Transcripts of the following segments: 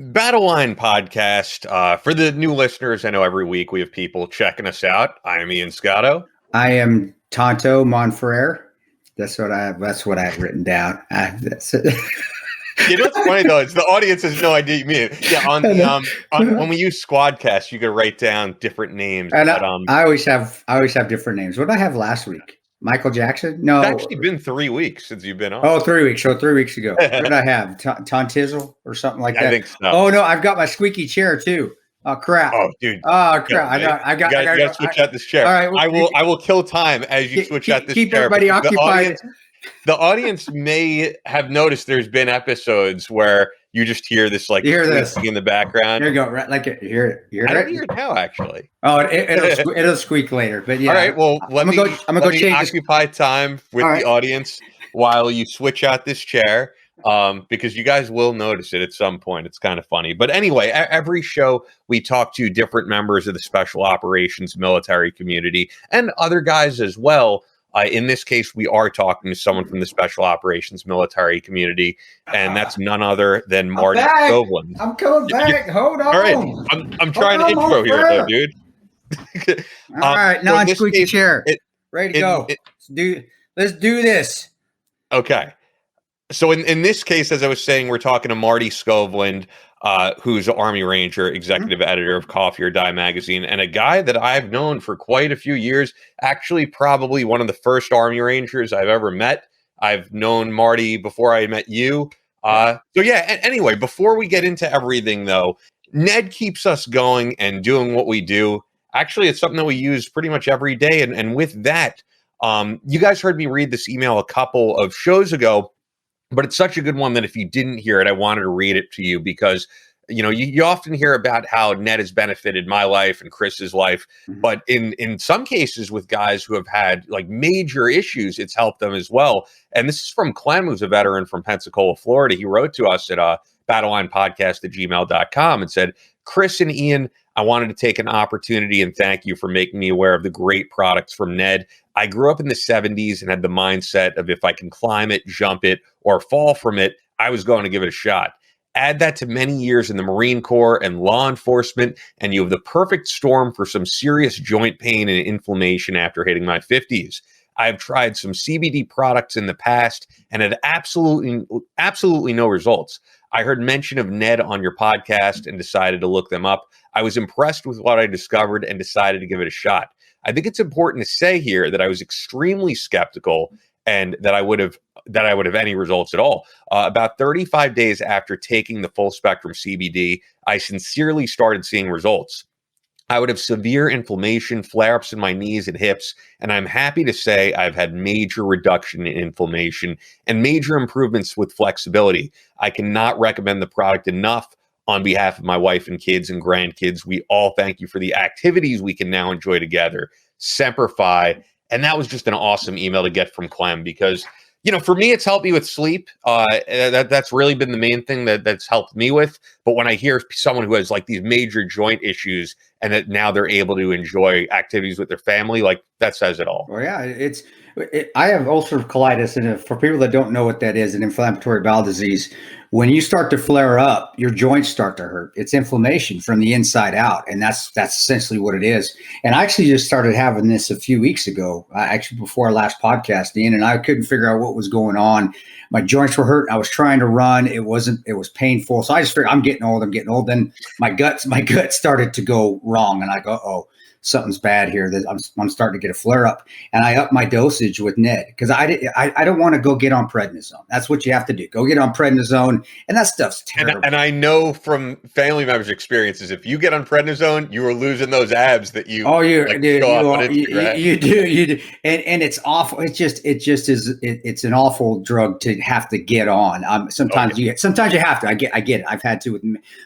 Battleline podcast. For the new listeners, I know every week we have people checking us out. I'm Ian Scotto. I am Tonto Monfrere. That's what I have written down. That's it. You know what's funny though is the audience has no idea you mean it. Yeah, when we use Squadcast, you could write down different names. And but, I always have different names. What did I have last week? Michael Jackson? No, it's actually been 3 weeks since you've been on. Oh, 3 weeks. So 3 weeks ago. What did I have? Tontizzle or something like that? I think so. Oh no, I've got my squeaky chair too. Oh crap! Oh, dude. Oh crap! I got to switch out this chair. All right, I will kill time as you switch out this chair. Keep everybody occupied. The audience may have noticed there's been episodes where you just hear this squeaking in the background. There you go. Right, like it. Hear it. I don't hear it now, actually. Oh, it'll squeak later. But yeah. All right. Well, let me occupy time with the audience while you switch out this chair. Because you guys will notice it at some point. It's kind of funny. But anyway, every show we talk to different members of the special operations military community and other guys as well. In this case, we are talking to someone from the special operations military community, and that's none other than Marty Skovlund. I'm coming back. Hold on. All right. I'm trying to intro here, though, dude. All right. Now so squeaky chair. Ready to go. Let's do this. Okay. So in this case, as I was saying, we're talking to Marty Skovlund, who's an Army Ranger, executive editor of Coffee or Die magazine, and a guy that I've known for quite a few years, actually probably one of the first Army Rangers I've ever met. I've known Marty before I met you. Anyway, before we get into everything, though, Ned keeps us going and doing what we do. Actually, it's something that we use pretty much every day. And with that, you guys heard me read this email a couple of shows ago. But it's such a good one that if you didn't hear it, I wanted to read it to you because, you often hear about how Ned has benefited my life and Chris's life. Mm-hmm. But in some cases with guys who have had major issues, it's helped them as well. And this is from Clem, who's a veteran from Pensacola, Florida. He wrote to us at battlelinepodcast@gmail.com and said, Chris and Ian, I wanted to take an opportunity and thank you for making me aware of the great products from Ned. I grew up in the 70s and had the mindset of if I can climb it, jump it, or fall from it, I was going to give it a shot. Add that to many years in the Marine Corps and law enforcement, and you have the perfect storm for some serious joint pain and inflammation after hitting my 50s. I've tried some CBD products in the past and had absolutely no results. I heard mention of Ned on your podcast and decided to look them up. I was impressed with what I discovered and decided to give it a shot. I think it's important to say here that I was extremely skeptical and that I would have any results at all. About 35 days after taking the full spectrum CBD, I sincerely started seeing results. I would have severe inflammation, flare-ups in my knees and hips, and I'm happy to say I've had major reduction in inflammation and major improvements with flexibility. I cannot recommend the product enough. On behalf of my wife and kids and grandkids, we all thank you for the activities we can now enjoy together. Semper Fi. And that was just an awesome email to get from Clem because, for me, it's helped me with sleep. That's really been the main thing that's helped me with. But when I hear someone who has these major joint issues and that now they're able to enjoy activities with their family, that says it all. Well, yeah, I have ulcerative colitis, and for people that don't know what that is, an inflammatory bowel disease. When you start to flare up, your joints start to hurt. It's inflammation from the inside out, and that's essentially what it is. And I actually just started having this a few weeks ago, actually before our last podcast, Ian, and I couldn't figure out what was going on. My joints were hurt. I was trying to run. It was painful. So I just figured I'm getting old. Then my gut started to go wrong, and I go, oh, something's bad here. That I'm starting to get a flare up, and I upped my dosage with Ned because I don't want to go get on prednisone. That's what you have to do. Go get on prednisone, and that stuff's terrible. And I know from family members' experiences, if you get on prednisone, you are losing those abs that you. Oh, you do, and it's awful. It's an awful drug to have to get on. Sometimes you have to. I get it. I've had to with,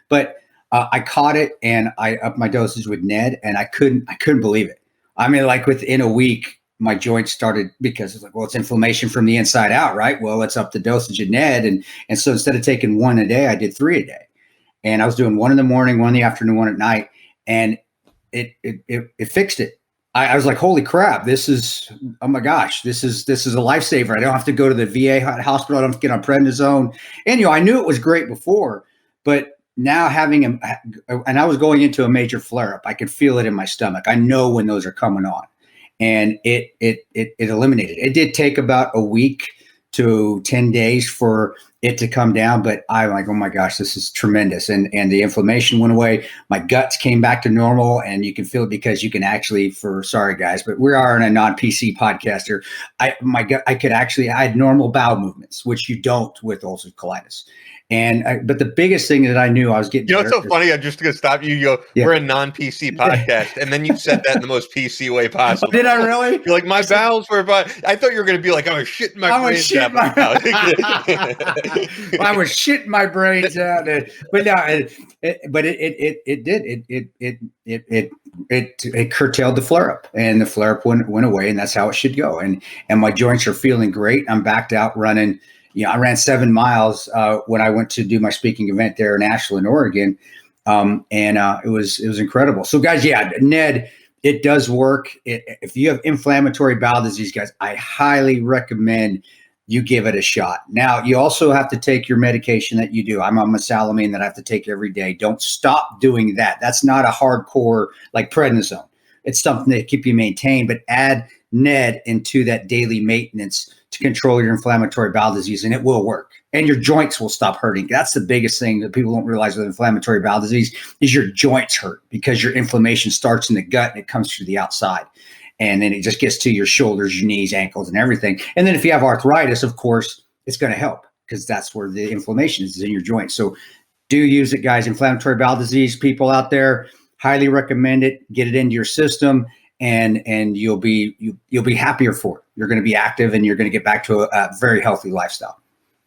but. I caught it and I upped my dosage with Ned, and I couldn't believe it. I mean, within a week, my joints started because it's it's inflammation from the inside out, right? Well, let's up the dosage of Ned, and so instead of taking one a day, I did 3 a day, and I was doing 1 in the morning, 1 in the afternoon, 1 at night, and it fixed it. I was like, holy crap, oh my gosh, this is a lifesaver. I don't have to go to the VA hospital. I don't have to get on prednisone, and I knew it was great before, but now having and I was going into a major flare up. I could feel it in my stomach. I know when those are coming on, and it eliminated. It did take about a week to 10 days for it to come down, but I'm like, oh my gosh, this is tremendous. And the inflammation went away. My guts came back to normal, and you can feel it because you can actually, sorry guys, but we are in a non-PC podcast here. I had normal bowel movements, which you don't with ulcerative colitis. But the biggest thing that I knew I was getting. You know what's so funny? I'm just going to stop you. You go, we're a non-PC podcast. And then you said that in the most PC way possible. Did I really? You're like, my bowels were fine. I thought you were going to be like, I was shitting my brains out. I was shitting my brains out. But no, it curtailed the flare-up. And the flare-up went away, and that's how it should go. And my joints are feeling great. I'm backed out running. I ran 7 miles when I went to do my speaking event there in Ashland, Oregon, and it was incredible. So, guys, Ned, it does work. If you have inflammatory bowel disease, guys, I highly recommend you give it a shot. Now, you also have to take your medication that you do. I'm on mesalamine that I have to take every day. Don't stop doing that. That's not a hardcore like prednisone. It's something that keep you maintained, but add Ned into that daily maintenance to control your inflammatory bowel disease, and it will work. And your joints will stop hurting. That's the biggest thing that people don't realize with inflammatory bowel disease is your joints hurt because your inflammation starts in the gut and it comes through the outside. And then it just gets to your shoulders, your knees, ankles, and everything. And then if you have arthritis, of course, it's going to help because that's where the inflammation is in your joints. So do use it, guys. Inflammatory bowel disease, people out there, highly recommend it. Get it into your system. And you'll be happier for it. You're going to be active, and you're going to get back to a very healthy lifestyle.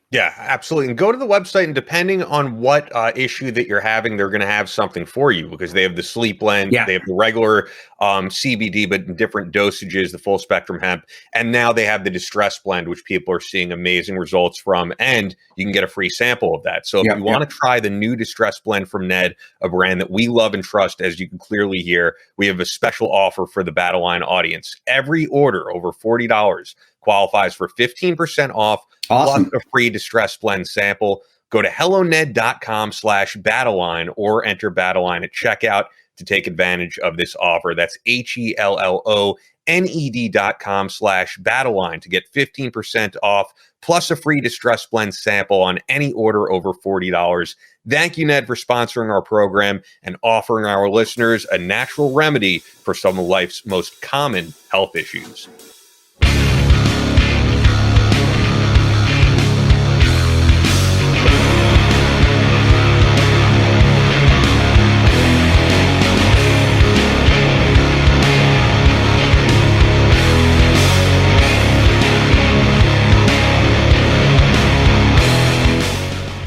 Yeah, absolutely. And go to the website, and depending on what issue that you're having, they're going to have something for you because they have the sleep blend, they have the regular CBD, but in different dosages, the full spectrum hemp. And now they have the distress blend, which people are seeing amazing results from. And you can get a free sample of that. So if you want to try the new distress blend from Ned, a brand that we love and trust, as you can clearly hear, we have a special offer for the Battleline audience. Every order over $40 qualifies for 15% off. Awesome. Plus a free distress blend sample. Go to helloned.com/Battleline or enter Battleline at checkout to take advantage of this offer. That's HELLONED.com/Battleline to get 15% off plus a free distress blend sample on any order over $40. Thank you, Ned, for sponsoring our program and offering our listeners a natural remedy for some of life's most common health issues.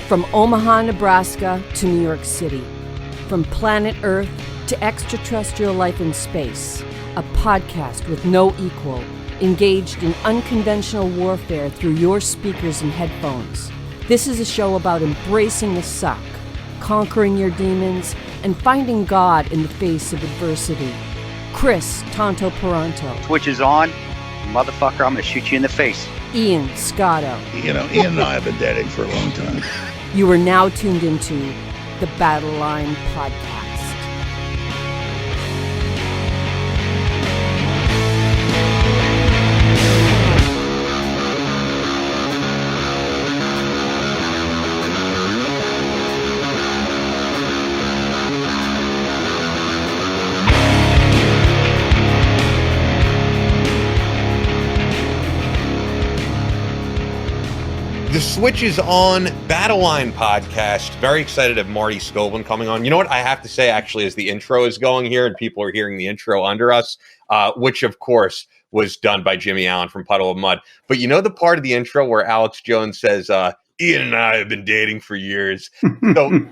From Omaha, Nebraska to New York City, from planet Earth to extraterrestrial life in space, a podcast with no equal, engaged in unconventional warfare through your speakers and headphones. This is a show about embracing the suck, conquering your demons, and finding God in the face of adversity. Chris Tonto Peranto. Twitch is on. Motherfucker, I'm going to shoot you in the face. Ian Scotto. Ian and I have been dating for a long time. You are now tuned into the Battleline podcast. The Switch is on, Battleline podcast. Very excited to have Marty Skovlund coming on. You know what I have to say, actually, as the intro is going here and people are hearing the intro under us, which, of course, was done by Jimmy Allen from Puddle of Mud. But you know the part of the intro where Alex Jones says, Ian and I have been dating for years. So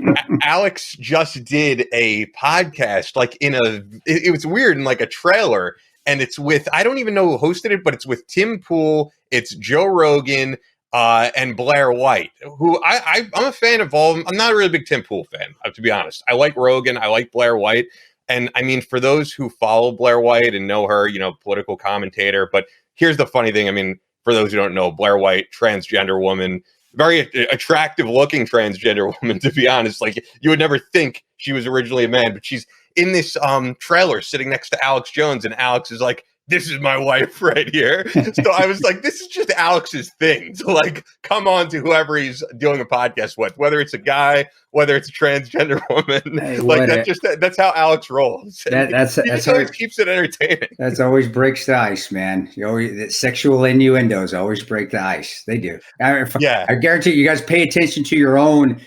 Alex just did a podcast, like it was weird, in like a trailer. And it's with, I don't even know who hosted it, but it's with Tim Pool, it's Joe Rogan, and Blair White, who I'm a fan of all of them. I'm not a really big Tim Pool fan, to be honest. I like Rogan. I like Blair White. And I mean, for those who follow Blair White and know her, you know, political commentator. But here's the funny thing. I mean, for those who don't know, Blair White, transgender woman, very attractive looking transgender woman, to be honest. Like, you would never think she was originally a man, but she's in this trailer sitting next to Alex Jones, and Alex is like, this is my wife right here. So I was like, this is just Alex's thing to like come on to whoever he's doing a podcast with, whether it's a guy, whether it's a transgender woman. Hey, like that's how Alex rolls. That's always keeps it entertaining. That's always breaks the ice, man. Sexual innuendos always break the ice. They do. I guarantee you guys pay attention to your own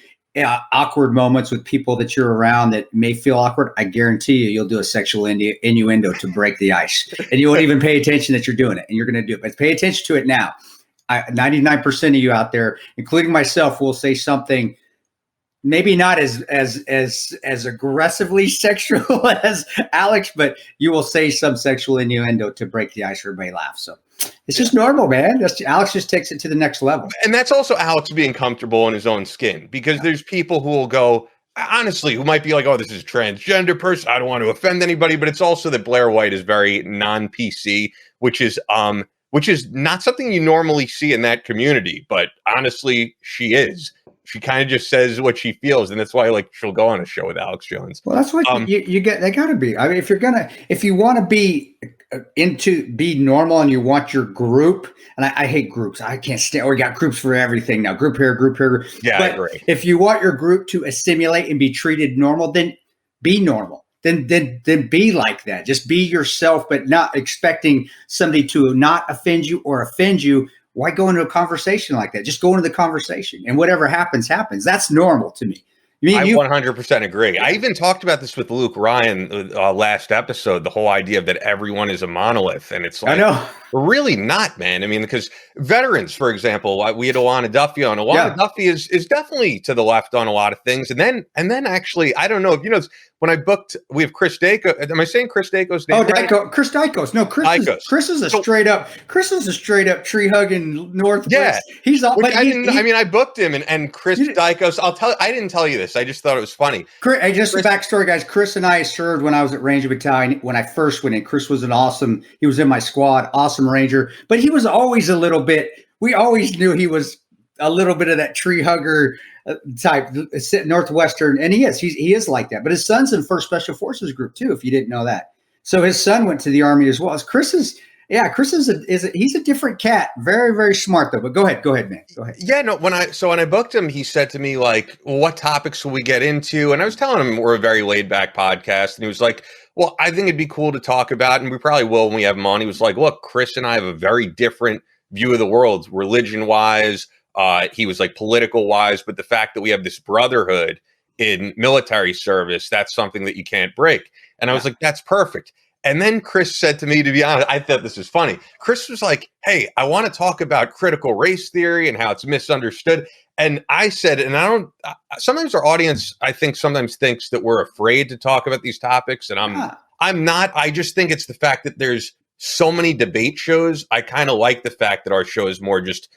awkward moments with people that you're around that may feel awkward. I guarantee you'll do a sexual innuendo to break the ice, and you won't even pay attention that you're doing it, and you're going to do it. But pay attention to it now. 99% of you out there, including myself, will say something maybe not as aggressively sexual as Alex, but you will say some sexual innuendo to break the ice. Everybody laughs. So it's just normal, man. Alex just takes it to the next level. And that's also Alex being comfortable in his own skin, because there's people who will go, honestly, who might be like, oh, this is a transgender person, I don't want to offend anybody. But it's also that Blair White is very non-PC, which is not something you normally see in that community. But honestly, she is. She kind of just says what she feels, and that's why like she'll go on a show with Alex Jones. Well, that's what you get. They got to be. I mean, if you want to be be normal, and you want your group, and I hate groups. I can't stand. We got groups for everything now. Group here, group here. Yeah, but I agree. If you want your group to assimilate and be treated normal, then be normal. Then be like that. Just be yourself, but not expecting somebody to not offend you or offend you. Why go into a conversation like that? Just go into the conversation, and whatever happens, happens. That's normal to me. I 100% agree. I even talked about this with Luke Ryan last episode, the whole idea of that everyone is a monolith. And it's like, I know. We're really not, man. I mean, because veterans, for example, we had Alana Duffy on. Alana Duffy is definitely to the left on a lot of things. And then actually, I don't know if you know, when I booked, we have Chris Dacos. Am I saying Chris Dacos' name? Oh, Chris Dacos. No, Chris is a straight up tree hugging Northwest. Yeah, he's all. But I booked him and Chris Dacos. I didn't tell you this. I just thought it was funny. Just a backstory, guys. Chris and I served when I was at Ranger Battalion. When I first went in, Chris was he was in my squad, awesome Ranger, but he was always a little bit. We always knew he was a little bit of that tree hugger type, Northwestern, and he is like that. But his son's in 1st Special Forces Group too, if you didn't know that. So his son went to the Army as well. Chris is he's a different cat. Very, very smart though. But go ahead, man. Go ahead. Yeah, no. When I booked him, he said to me like, well, "What topics will we get into?" And I was telling him we're a very laid back podcast, and he was like, "Well, I think it'd be cool to talk about, and we probably will when we have him on." He was like, "Look, Chris and I have a very different view of the world, religion wise." He was like political wise, but the fact that we have this brotherhood in military service, that's something that you can't break. And I was like, that's perfect. And then Chris said to me, to be honest, I thought this was funny. Chris was like, hey, I want to talk about critical race theory and how it's misunderstood. And I said, and sometimes our audience, I think sometimes thinks that we're afraid to talk about these topics. And I'm not. I just think it's the fact that there's so many debate shows. I kind of like the fact that our show is more just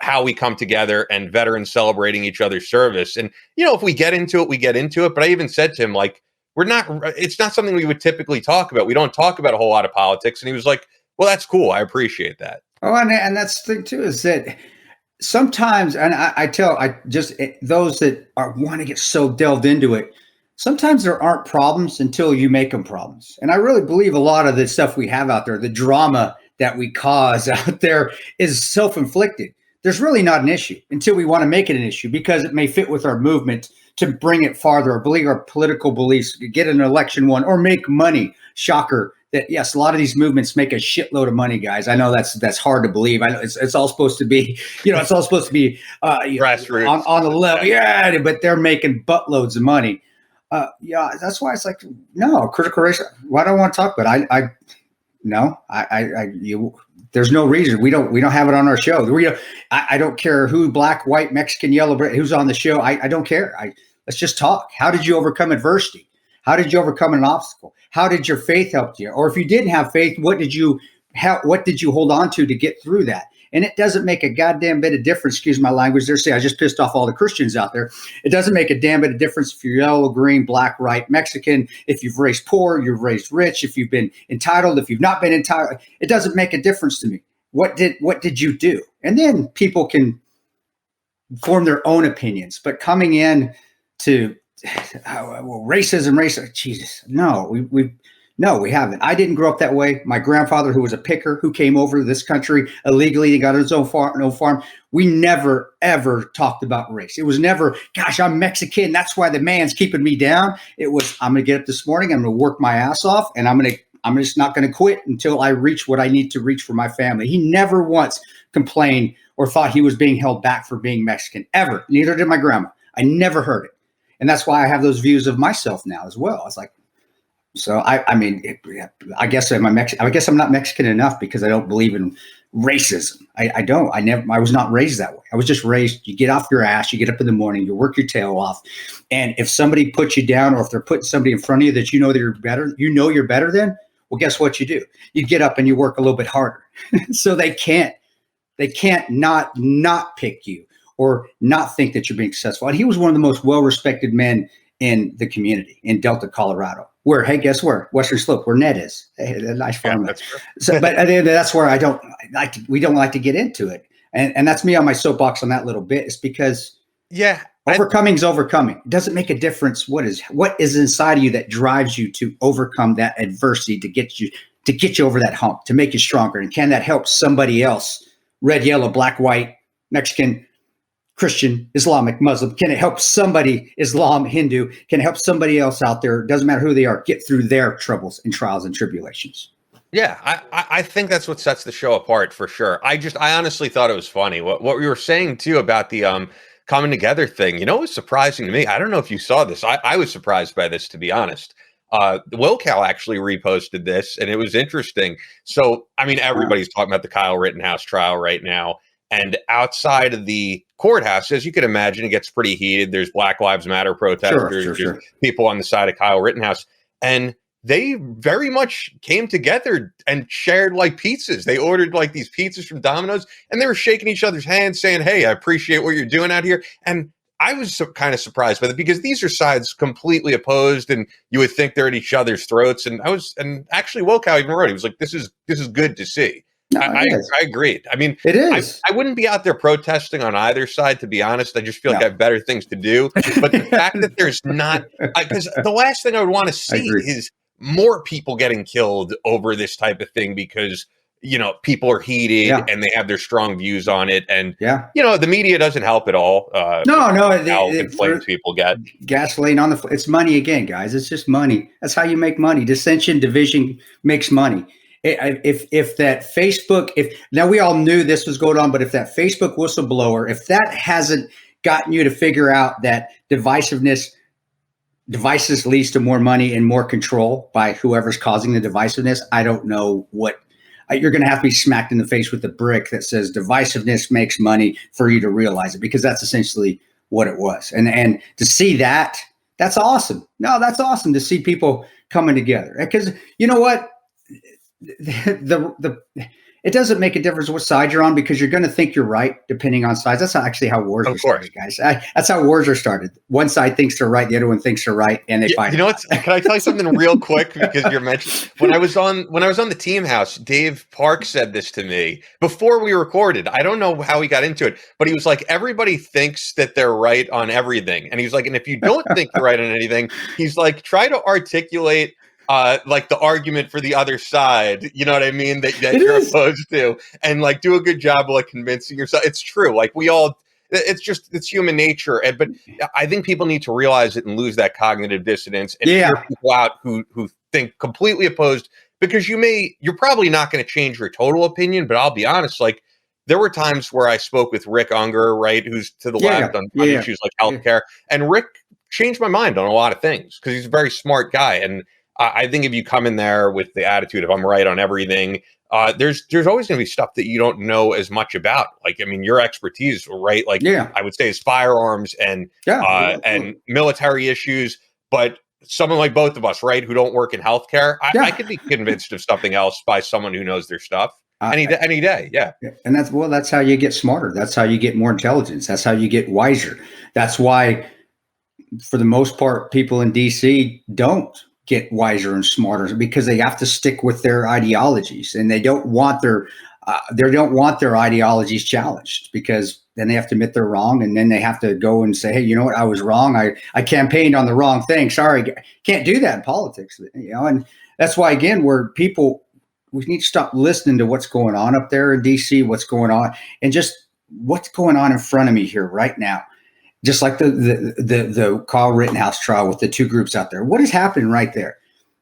how we come together and veterans celebrating each other's service. And, you know, if we get into it, we get into it. But I even said to him, like, it's not something we would typically talk about. We don't talk about a whole lot of politics. And he was like, well, that's cool. I appreciate that. Oh, and that's the thing too, is that sometimes, and those that want to get so delved into it, sometimes there aren't problems until you make them problems. And I really believe a lot of the stuff we have out there, the drama that we cause out there, is self-inflicted. There's really not an issue until we want to make it an issue because it may fit with our movement to bring it farther, or believe our political beliefs, get an election won, or make money. Shocker that yes, a lot of these movements make a shitload of money, guys. I know that's hard to believe. I know it's all supposed to be, it's all supposed to be grassroots on the level, yeah, but they're making buttloads of money. That's why it's like, no, critical race. Why don't I want to talk about it? There's no reason we don't have it on our show. I don't care who, black, white, Mexican, yellow, who's on the show. I don't care. Let's just talk. How did you overcome adversity? How did you overcome an obstacle? How did your faith help you? Or if you didn't have faith, what did you hold on to get through that? And it doesn't make a goddamn bit of difference. Excuse my language. They're saying I just pissed off all the Christians out there. It doesn't make a damn bit of difference if you're yellow, green, black, white, Mexican, if you've raised poor, you've raised rich, if you've been entitled, if you've not been entitled. It doesn't make a difference to me. What did you do? And then people can form their own opinions. But coming in to racism, Jesus, no, we haven't. I didn't grow up that way. My grandfather, who was a picker, who came over to this country illegally and got his own farm, we never, ever talked about race. It was never, gosh, I'm Mexican, that's why the man's keeping me down. It was, I'm going to get up this morning, I'm going to work my ass off, and I'm just not going to quit until I reach what I need to reach for my family. He never once complained or thought he was being held back for being Mexican, ever. Neither did my grandma. I never heard it. And that's why I have those views of myself now as well. It's like, so I guess I'm not Mexican enough because I don't believe in racism. I was not raised that way. I was just raised, you get off your ass, you get up in the morning, you work your tail off. And if somebody puts you down, or if they're putting somebody in front of you that you know that you're better than, well, guess what you do? You get up and you work a little bit harder. So they can't not pick you or not think that you're being successful. And he was one of the most well-respected men in the community in Delta, Colorado, where, hey, guess where? Western Slope, where Ned is. Hey, a nice farm. That's true. So, but that's where we don't like to get into it. And that's me on my soapbox on that little bit. It's because overcoming is overcoming. It doesn't make a difference what is inside of you that drives you to overcome that adversity, to get you over that hump, to make you stronger. And can that help somebody else? Red, yellow, black, white, Mexican, Christian, Islamic, Muslim. Can it help somebody, Islam, Hindu? Can it help somebody else out there? Doesn't matter who they are, get through their troubles and trials and tribulations. Yeah, I think that's what sets the show apart for sure. I honestly thought it was funny. What we were saying too about the coming together thing, it was surprising to me. I don't know if you saw this. I was surprised by this, to be honest. WillCal actually reposted this, and it was interesting. So, I mean, everybody's talking about the Kyle Rittenhouse trial right now. And outside of the courthouse, as you can imagine, it gets pretty heated. There's Black Lives Matter protesters, sure. People on the side of Kyle Rittenhouse. And they very much came together and shared like pizzas. They ordered like these pizzas from Domino's, and they were shaking each other's hands saying, hey, I appreciate what you're doing out here. And I was kind of surprised by that, because these are sides completely opposed, and you would think they're at each other's throats. And actually WillCal even wrote, he was like, this is good to see. No, I agreed. I mean, it is. I wouldn't be out there protesting on either side, to be honest. I just feel like I have better things to do. But the fact that there's not, because the last thing I would want to see is more people getting killed over this type of thing, because people are heated and they have their strong views on it. And, the media doesn't help at all. How inflamed people get. Gasoline on it's money again, guys. It's just money. That's how you make money. Dissension, division makes money. If that Facebook, now we all knew this was going on, but if that Facebook whistleblower, if that hasn't gotten you to figure out that devices leads to more money and more control by whoever's causing the divisiveness, I don't know what. You're going to have to be smacked in the face with a brick that says divisiveness makes money for you to realize it, because that's essentially what it was. And to see that's awesome. No, that's awesome to see people coming together, because you know what? It doesn't make a difference what side you're on, because you're going to think you're right depending on sides. That's actually how wars are started, guys. That's how wars are started. One side thinks they're right, the other one thinks they're right, and they fight. Can I tell you something real quick? Because you're mentioning when I was on the team house, Dave Park said this to me before we recorded. I don't know how he got into it, but he was like, everybody thinks that they're right on everything, and he's like, and if you don't think you're right on anything, he's like, try to articulate like the argument for the other side, you know what I mean, that you're opposed to, and like do a good job of like convincing yourself. It's true. Like it's human nature. But I think people need to realize it and lose that cognitive dissonance and hear people out who think completely opposed, because you're probably not going to change your total opinion. But I'll be honest, like there were times where I spoke with Rick Unger, right, who's to the left on issues like healthcare, and Rick changed my mind on a lot of things because he's a very smart guy. And I think if you come in there with the attitude of I'm right on everything, there's always going to be stuff that you don't know as much about. Like, I mean, your expertise, right? Like, I would say is firearms and military issues. But someone like both of us, right, who don't work in healthcare, I could be convinced of something else by someone who knows their stuff any day. Yeah. And that's how you get smarter. That's how you get more intelligence. That's how you get wiser. That's why, for the most part, people in DC don't get wiser and smarter, because they have to stick with their ideologies, and they don't want their they don't want their ideologies challenged, because then they have to admit they're wrong, and then they have to go and say, hey, you know what, I was wrong. I campaigned on the wrong thing. Sorry, can't do that in politics, and that's why, again, we need to stop listening to what's going on up there in DC, what's going on, and just what's going on in front of me here right now. Just like the Kyle Rittenhouse trial with the two groups out there. What is happening right there?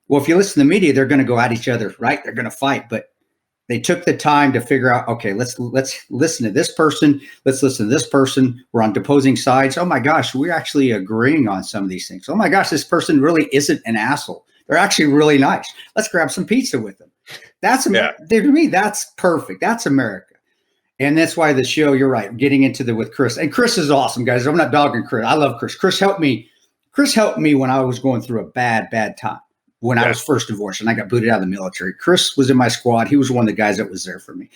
Well, if you listen to the media, they're going to go at each other, right? They're going to fight, but they took the time to figure out, okay, let's listen to this person. Let's listen to this person. We're on opposing sides. Oh my gosh, we're actually agreeing on some of these things. Oh my gosh, this person really isn't an asshole. They're actually really nice. Let's grab some pizza with them. That's America. To me, that's perfect. That's America. And that's why the show, you're right, getting into with Chris. And Chris is awesome, guys. I'm not dogging Chris. I love Chris. Chris helped me when I was going through a bad time. When I was first divorced and I got booted out of the military. Chris was in my squad. He was one of the guys that was there for me.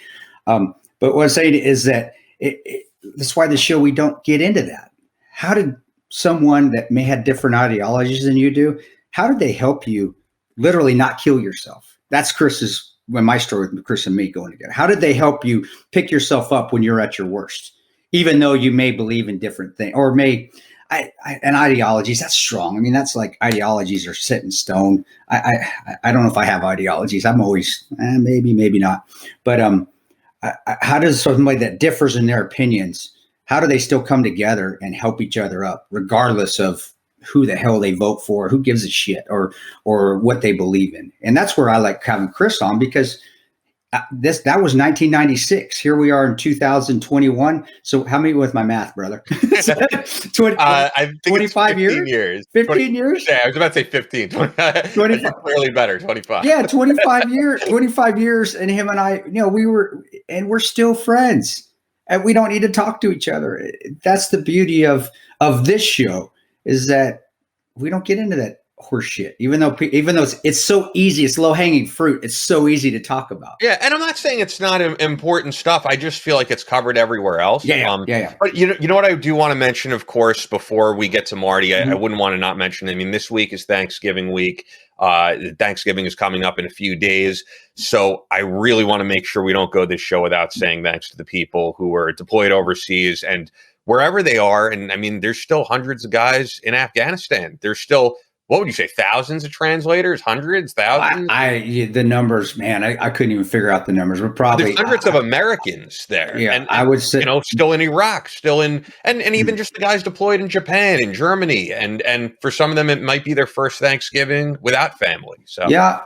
But what I'm saying is that that's why the show, we don't get into that. How did someone that may have different ideologies than you do, how did they help you literally not kill yourself? That's my story with Chris and me going together. How did they help you pick yourself up when you're at your worst, even though you may believe in different things, or and ideologies, that's strong. I mean, that's like ideologies are set in stone. I don't know if I have ideologies. I'm always maybe not. But how does somebody that differs in their opinions, how do they still come together and help each other up, regardless of who the hell they vote for, who gives a shit, or what they believe in? And that's where I like having Chris on, because that was 1996. Here we are in 2021. So how many with my math, brother? I think 25 years? 15 years? Yeah, I was about to say 15. 25. Clearly better, 25. Yeah, 25 years. 25 years. And him and I, we're still friends. And we don't need to talk to each other. That's the beauty of this show, is that we don't get into that horse shit, even though it's so easy, it's low hanging fruit. It's so easy to talk about. Yeah. And I'm not saying it's not important stuff. I just feel like it's covered everywhere else. Yeah. But you know what I do want to mention, of course, before we get to Marty, mm-hmm. I wouldn't want to not mention, I mean, this week is Thanksgiving week. Thanksgiving is coming up in a few days. So I really want to make sure we don't go this show without saying thanks to the people who are deployed overseas and wherever they are. And I mean, there's still hundreds of guys in Afghanistan. There's still, what would you say, thousands of translators, hundreds, thousands? The numbers, man, I couldn't even figure out the numbers. We're probably there's hundreds of Americans there. Yeah, and I would say, still in Iraq, still in, and even just the guys deployed in Japan, in Germany, and for some of them, it might be their first Thanksgiving without family. So yeah,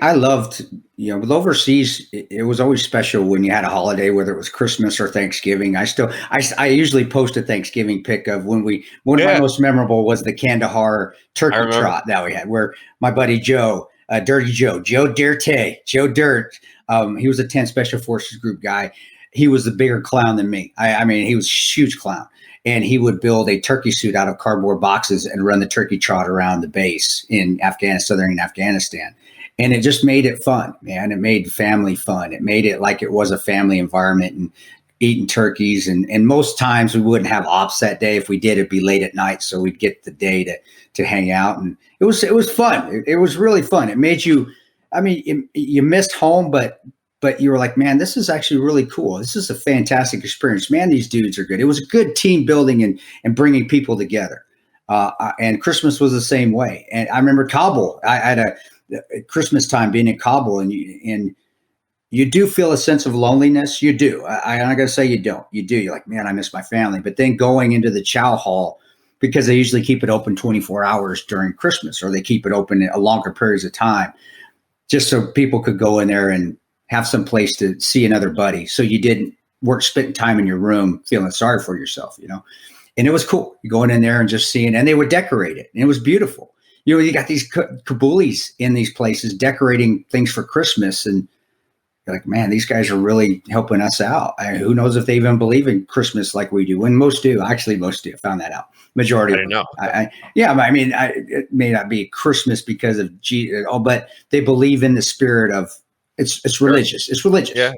I loved, with overseas, it was always special when you had a holiday, whether it was Christmas or Thanksgiving. I usually post a Thanksgiving pic of one of my most memorable was the Kandahar turkey trot that we had, where my buddy Joe, Dirty Joe Dirt, he was a 10 Special Forces Group guy. He was the bigger clown than me. I mean, he was a huge clown. And he would build a turkey suit out of cardboard boxes and run the turkey trot around the base in southern Afghanistan. And it just made it fun, man. It made family fun. It made it like it was a family environment, and eating turkeys. And most times we wouldn't have ops that day. If we did, it'd be late at night. So we'd get the day to hang out. And it was fun. It was really fun. It made you, you missed home, but you were like, man, this is actually really cool. This is a fantastic experience. Man, these dudes are good. It was a good team building and bringing people together. And Christmas was the same way. And I remember Kabul. I had at Christmas time being in Kabul, and you do feel a sense of loneliness. You do. I'm not going to say you don't. You do. You're like, man, I miss my family. But then going into the chow hall, because they usually keep it open 24 hours during Christmas, or they keep it open a longer periods of time, just so people could go in there and have some place to see another buddy. So you didn't spending time in your room feeling sorry for yourself, And it was cool. You going in there and just seeing, and they would decorate it, and it was beautiful. You got these Kabulis in these places decorating things for Christmas, and you're like, man, these guys are really helping us out. Who knows if they even believe in Christmas like we do? When most do. Actually, most do. I found that out. Majority. I didn't know. It may not be Christmas because of but they believe in the spirit of it's religious. It's religious. Yeah.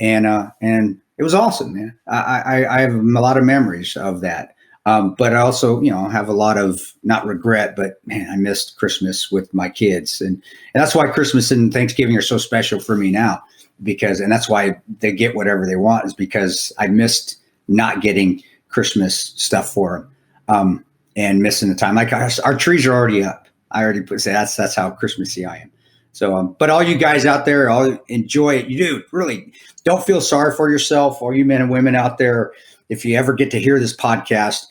And it was awesome, man. I have a lot of memories of that. But I also, have a lot of not regret, but man, I missed Christmas with my kids. And that's why Christmas and Thanksgiving are so special for me now, and that's why they get whatever they want, is because I missed not getting Christmas stuff for them, and missing the time. Like our trees are already up. I already say that's how Christmassy I am. So, but all you guys out there, all enjoy it. You do really don't feel sorry for yourself, all you men and women out there. If you ever get to hear this podcast,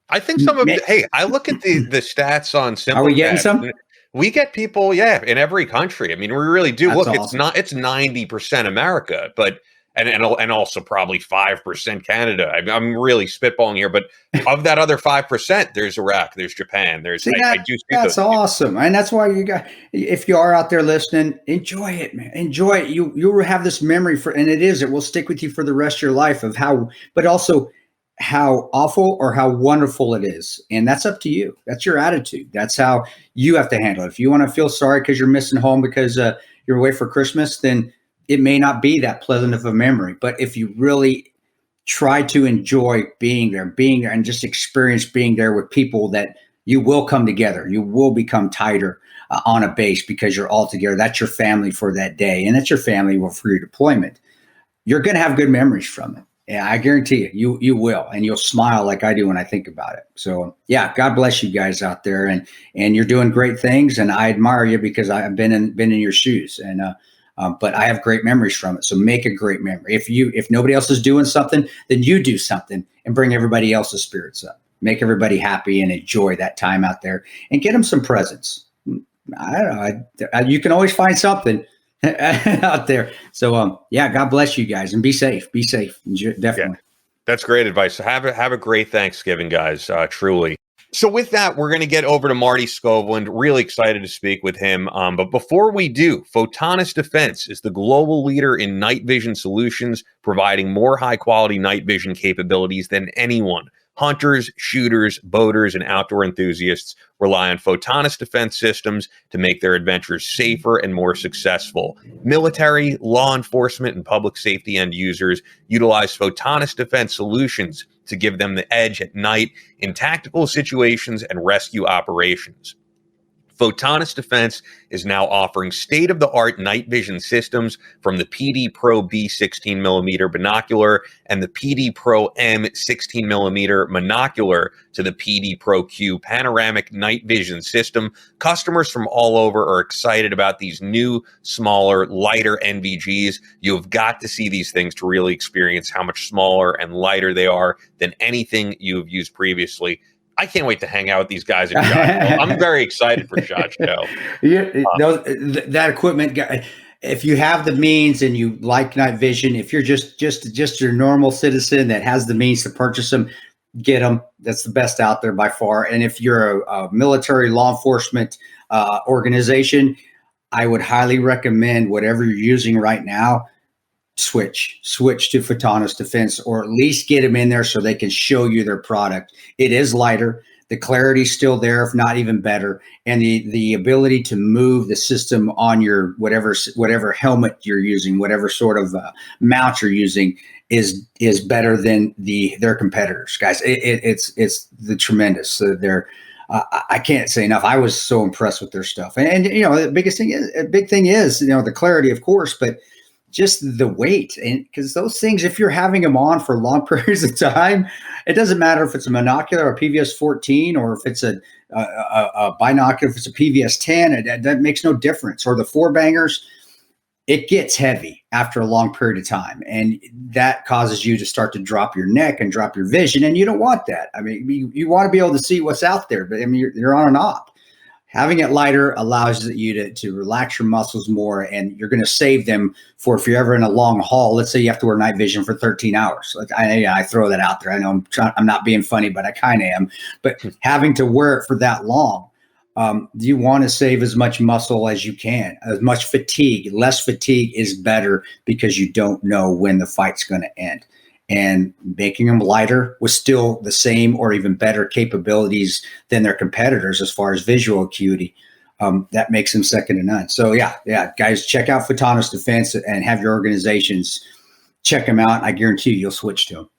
I think some of hey, I look at the stats on Simple. Are we getting some? We get people, in every country. I mean, we really do. That's Look, awesome. it's 90% America, but and also probably 5% Canada. I'm really spitballing here, but of that other 5%, there's Iraq, there's Japan, there's I do see that's awesome, and that's why you got. If you are out there listening, enjoy it, man. Enjoy it. You will have this memory it will stick with you for the rest of your life of how, but also how awful or how wonderful it is, and that's up to you. That's your attitude. That's how you have to handle it. If you want to feel sorry because you're missing home because you're away for Christmas, then it may not be that pleasant of a memory. But if you really try to enjoy being there and just experience being there with people, that you will come together, you will become tighter on a base because you're all together. That's your family for that day, and that's your family for your deployment. You're going to have good memories from it. Yeah, I guarantee you will, and you'll smile like I do when I think about it. So yeah, God bless you guys out there, and you're doing great things, and I admire you because I've been in your shoes, and but I have great memories from it. So make a great memory. If nobody else is doing something, then you do something and bring everybody else's spirits up. Make everybody happy and enjoy that time out there, and get them some presents. I don't know. You can always find something out there. So yeah, God bless you guys, and be safe. Be safe. Definitely. Yeah, that's great advice. Have a great Thanksgiving, guys. Truly. So with that, we're going to get over to Marty Skovlund. Really excited to speak with him. But before we do, Photonis Defense is the global leader in night vision solutions, providing more high-quality night vision capabilities than anyone. Hunters, shooters, boaters, and outdoor enthusiasts rely on Photonis Defense systems to make their adventures safer and more successful. Military, law enforcement, and public safety end users utilize Photonis Defense solutions to give them the edge at night in tactical situations and rescue operations. Photonis Defense is now offering state-of-the-art night vision systems, from the PD Pro B 16mm binocular and the PD Pro M 16mm monocular to the PD Pro Q panoramic night vision system. Customers from all over are excited about these new, smaller, lighter NVGs. You've got to see these things to really experience how much smaller and lighter they are than anything you've used previously. I can't wait to hang out with these guys at SHOT Show. I'm very excited for SHOT Show. That equipment, if you have the means and you like night vision, if you're just your normal citizen that has the means to purchase them, get them. That's the best out there by far. And if you're a military law enforcement organization, I would highly recommend whatever you're using right now, switch to Photonis Defense, or at least get them in there so they can show you their product. It is lighter. The clarity's still there, if not even better. And the ability to move the system on your whatever helmet you're using, whatever sort of mount you're using, is better than their competitors, guys. It's the tremendous. I can't say enough. I was so impressed with their stuff. And the big thing is the clarity, of course, but just the weight, and because those things, if you're having them on for long periods of time, it doesn't matter if it's a monocular, a PVS 14, or if it's a binocular, if it's a PVS 10, that makes no difference. Or the four bangers, it gets heavy after a long period of time, and that causes you to start to drop your neck and drop your vision, and you don't want that. I mean, you want to be able to see what's out there, but I mean, you're on and off. Having it lighter allows you to relax your muscles more, and you're going to save them for if you're ever in a long haul. Let's say you have to wear night vision for 13 hours. Like I throw that out there. I know I'm not being funny, but I kind of am. But having to wear it for that long, you want to save as much muscle as you can, as much fatigue. Less fatigue is better because you don't know when the fight's going to end. And making them lighter with still the same or even better capabilities than their competitors as far as visual acuity, that makes them second to none. So yeah, guys, check out Photonis Defense and have your organizations check them out. I guarantee you'll switch to them.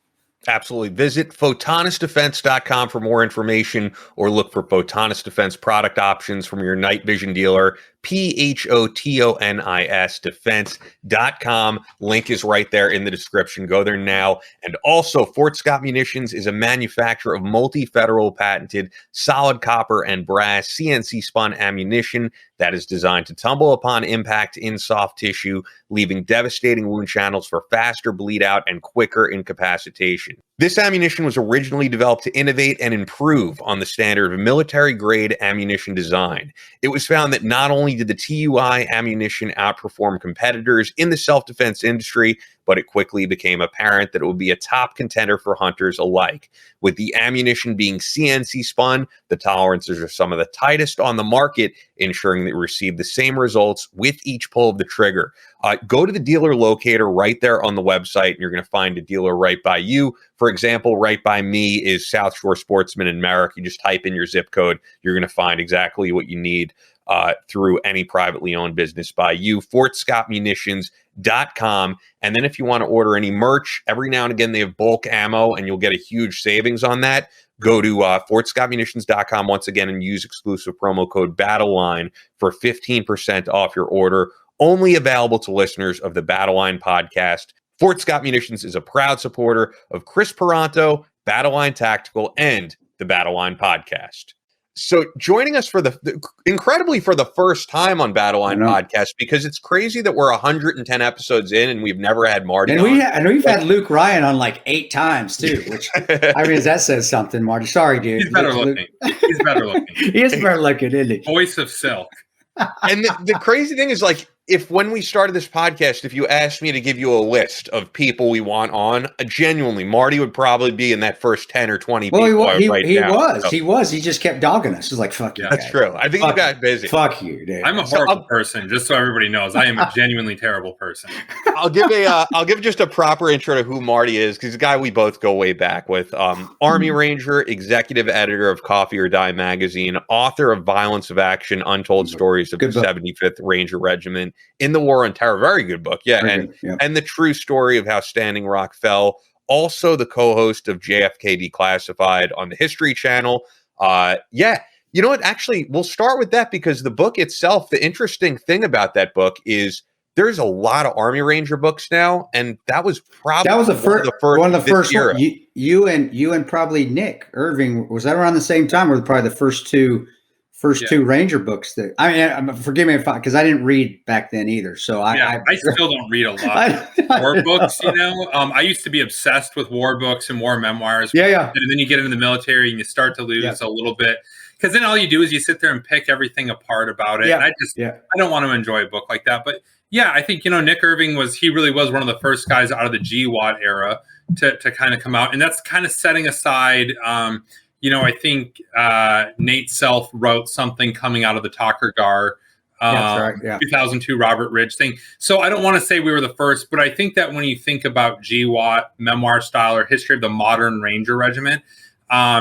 Absolutely. Visit photonisdefense.com for more information, or look for Photonis Defense product options from your night vision dealer, PHOTONIS defense.com. Link is right there in the description. Go there now. And also, Fort Scott Munitions is a manufacturer of multi-federal patented solid copper and brass CNC spun ammunition that is designed to tumble upon impact in soft tissue, leaving devastating wound channels for faster bleed out and quicker incapacitation. This ammunition was originally developed to innovate and improve on the standard of military-grade ammunition design. It was found that not only did the TUI ammunition outperform competitors in the self-defense industry, but it quickly became apparent that it would be a top contender for hunters alike. With the ammunition being CNC spun, the tolerances are some of the tightest on the market, ensuring that you receive the same results with each pull of the trigger. Go to the dealer locator right there on the website, and you're going to find a dealer right by you. For example, right by me is South Shore Sportsman in Merrick. You just type in your zip code. You're going to find exactly what you need through any privately owned business by you. FortScottMunitions.com. And then if you want to order any merch, every now and again they have bulk ammo, and you'll get a huge savings on that. Go to FortScottMunitions.com once again and use exclusive promo code Battleline for 15% off your order. Only available to listeners of the Battleline podcast. Fort Scott Munitions is a proud supporter of Chris Peranto, Battleline Tactical, and the Battleline podcast. So joining us for incredibly for the first time on Battleline podcast, because it's crazy that we're 110 episodes in and we've never had Marty. And I know you've had Luke Ryan on like 8 times too, which I mean, that says something, Marty. Sorry, dude. He's better looking. He's better looking. He is better looking, isn't he? Voice of silk. And the crazy thing is, like, if when we started this podcast, if you asked me to give you a list of people we want on, genuinely, Marty would probably be in that first 10 or 20 people. He was. He just kept dogging us. He's like, fuck you. That's true. I think you got busy. Fuck you, dude. I'm a horrible person, just so everybody knows. I am a genuinely terrible person. I'll give just a proper intro to who Marty is, because he's a guy we both go way back with. Army Ranger, executive editor of Coffee or Die magazine, author of Violence of Action, Untold Stories of the 75th Ranger Regiment in the War on Terror. Very good book. And the true story of how Standing Rock fell. Also the co-host of JFK Declassified on the History Channel. You know what? Actually, we'll start with that, because the book itself, the interesting thing about that book is there's a lot of Army Ranger books now, and that was probably one of the first. You and probably Nick Irving, was that around the same time, or probably the first two Ranger books that forgive me because I didn't read back then either. So I still don't read a lot of war books. I used to be obsessed with war books and war memoirs. And then you get into the military and you start to lose a little bit, because then all you do is you sit there and pick everything apart about it. And I don't want to enjoy a book like that. But I think Nick Irving really was one of the first guys out of the GWOT era to kind of come out, and that's kind of setting aside. I think Nate Self wrote something coming out of the Talker Gar 2002 Robert Ridge thing. So I don't want to say we were the first, but I think that when you think about GWOT, memoir style, or history of the modern Ranger Regiment,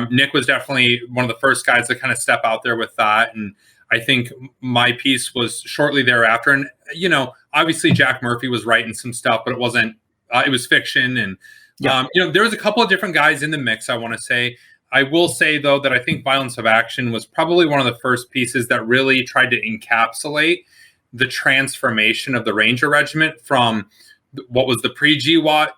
Nick was definitely one of the first guys to kind of step out there with that. And I think my piece was shortly thereafter. And, obviously Jack Murphy was writing some stuff, but it wasn't, it was fiction. And, there was a couple of different guys in the mix, I want to say. I will say, though, that I think Violence of Action was probably one of the first pieces that really tried to encapsulate the transformation of the Ranger Regiment from what was the pre-GWOT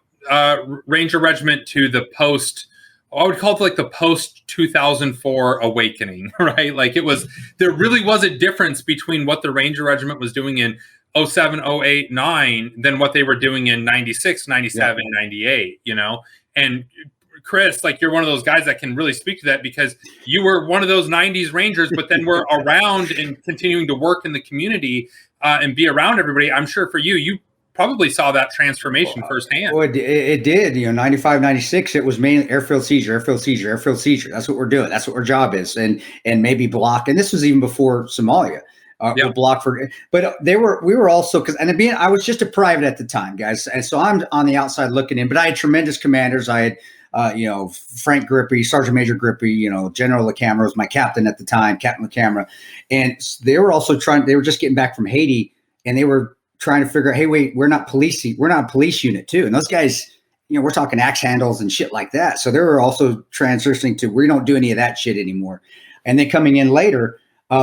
Ranger Regiment to the post, I would call it like the post-2004 awakening, right? Like there really was a difference between what the Ranger Regiment was doing in 07, 08, 09 than what they were doing in 96, 97, 98, And Chris, like, you're one of those guys that can really speak to that, because you were one of those 90s Rangers, but then were around and continuing to work in the community and be around everybody. I'm sure for you probably saw that transformation firsthand. Well, it did. 95, 96, it was mainly airfield seizure. That's what we're doing. That's what our job is. And maybe block. And this was even before Somalia. We'll block for, but we were also, I was just a private at the time, guys. And so I'm on the outside looking in, but I had tremendous commanders. I had, Frank Grippy, Sergeant Major Grippy, General LaCamera was my captain at the time, Captain LaCamera. And they were also they were just getting back from Haiti, and they were trying to figure out, hey, wait, we're not a police unit too. And those guys, we're talking axe handles and shit like that. So they were also transitioning to, we don't do any of that shit anymore. And then coming in later,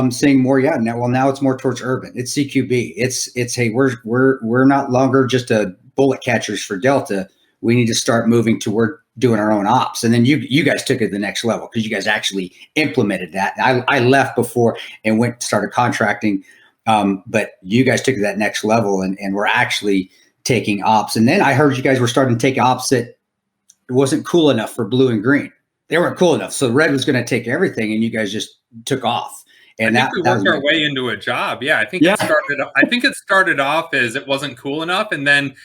saying more, now it's more towards urban. It's CQB. It's hey, we're not longer just a bullet catchers for Delta. We need to start moving to we're doing our own ops. And then you guys took it to the next level because you guys actually implemented that. I left before and started contracting. But you guys took it to that next level and we're actually taking ops. And then I heard you guys were starting to take ops that wasn't cool enough for blue and green. They weren't cool enough. So red was going to take everything and you guys just took off. And I think we worked our way into a job. Yeah. I think it started off as it wasn't cool enough. And then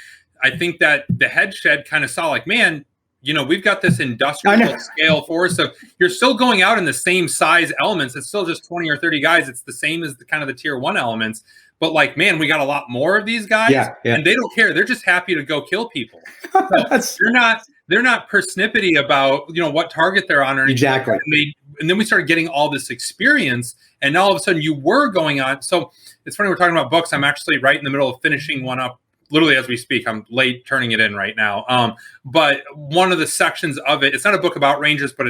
I think that the head shed kind of saw like, man, we've got this industrial scale force of you're still going out in the same size elements. It's still just 20 or 30 guys. It's the same as the kind of the tier 1 elements. But like, man, we got a lot more of these guys and they don't care. They're just happy to go kill people. So they're not persnippety about, what target they're on or anything. Exactly. And then we started getting all this experience and all of a sudden you were going on. So it's funny. We're talking about books. I'm actually right in the middle of finishing one up. Literally as we speak. I'm late turning it in right now. But one of the sections of it, it's not a book about Rangers, but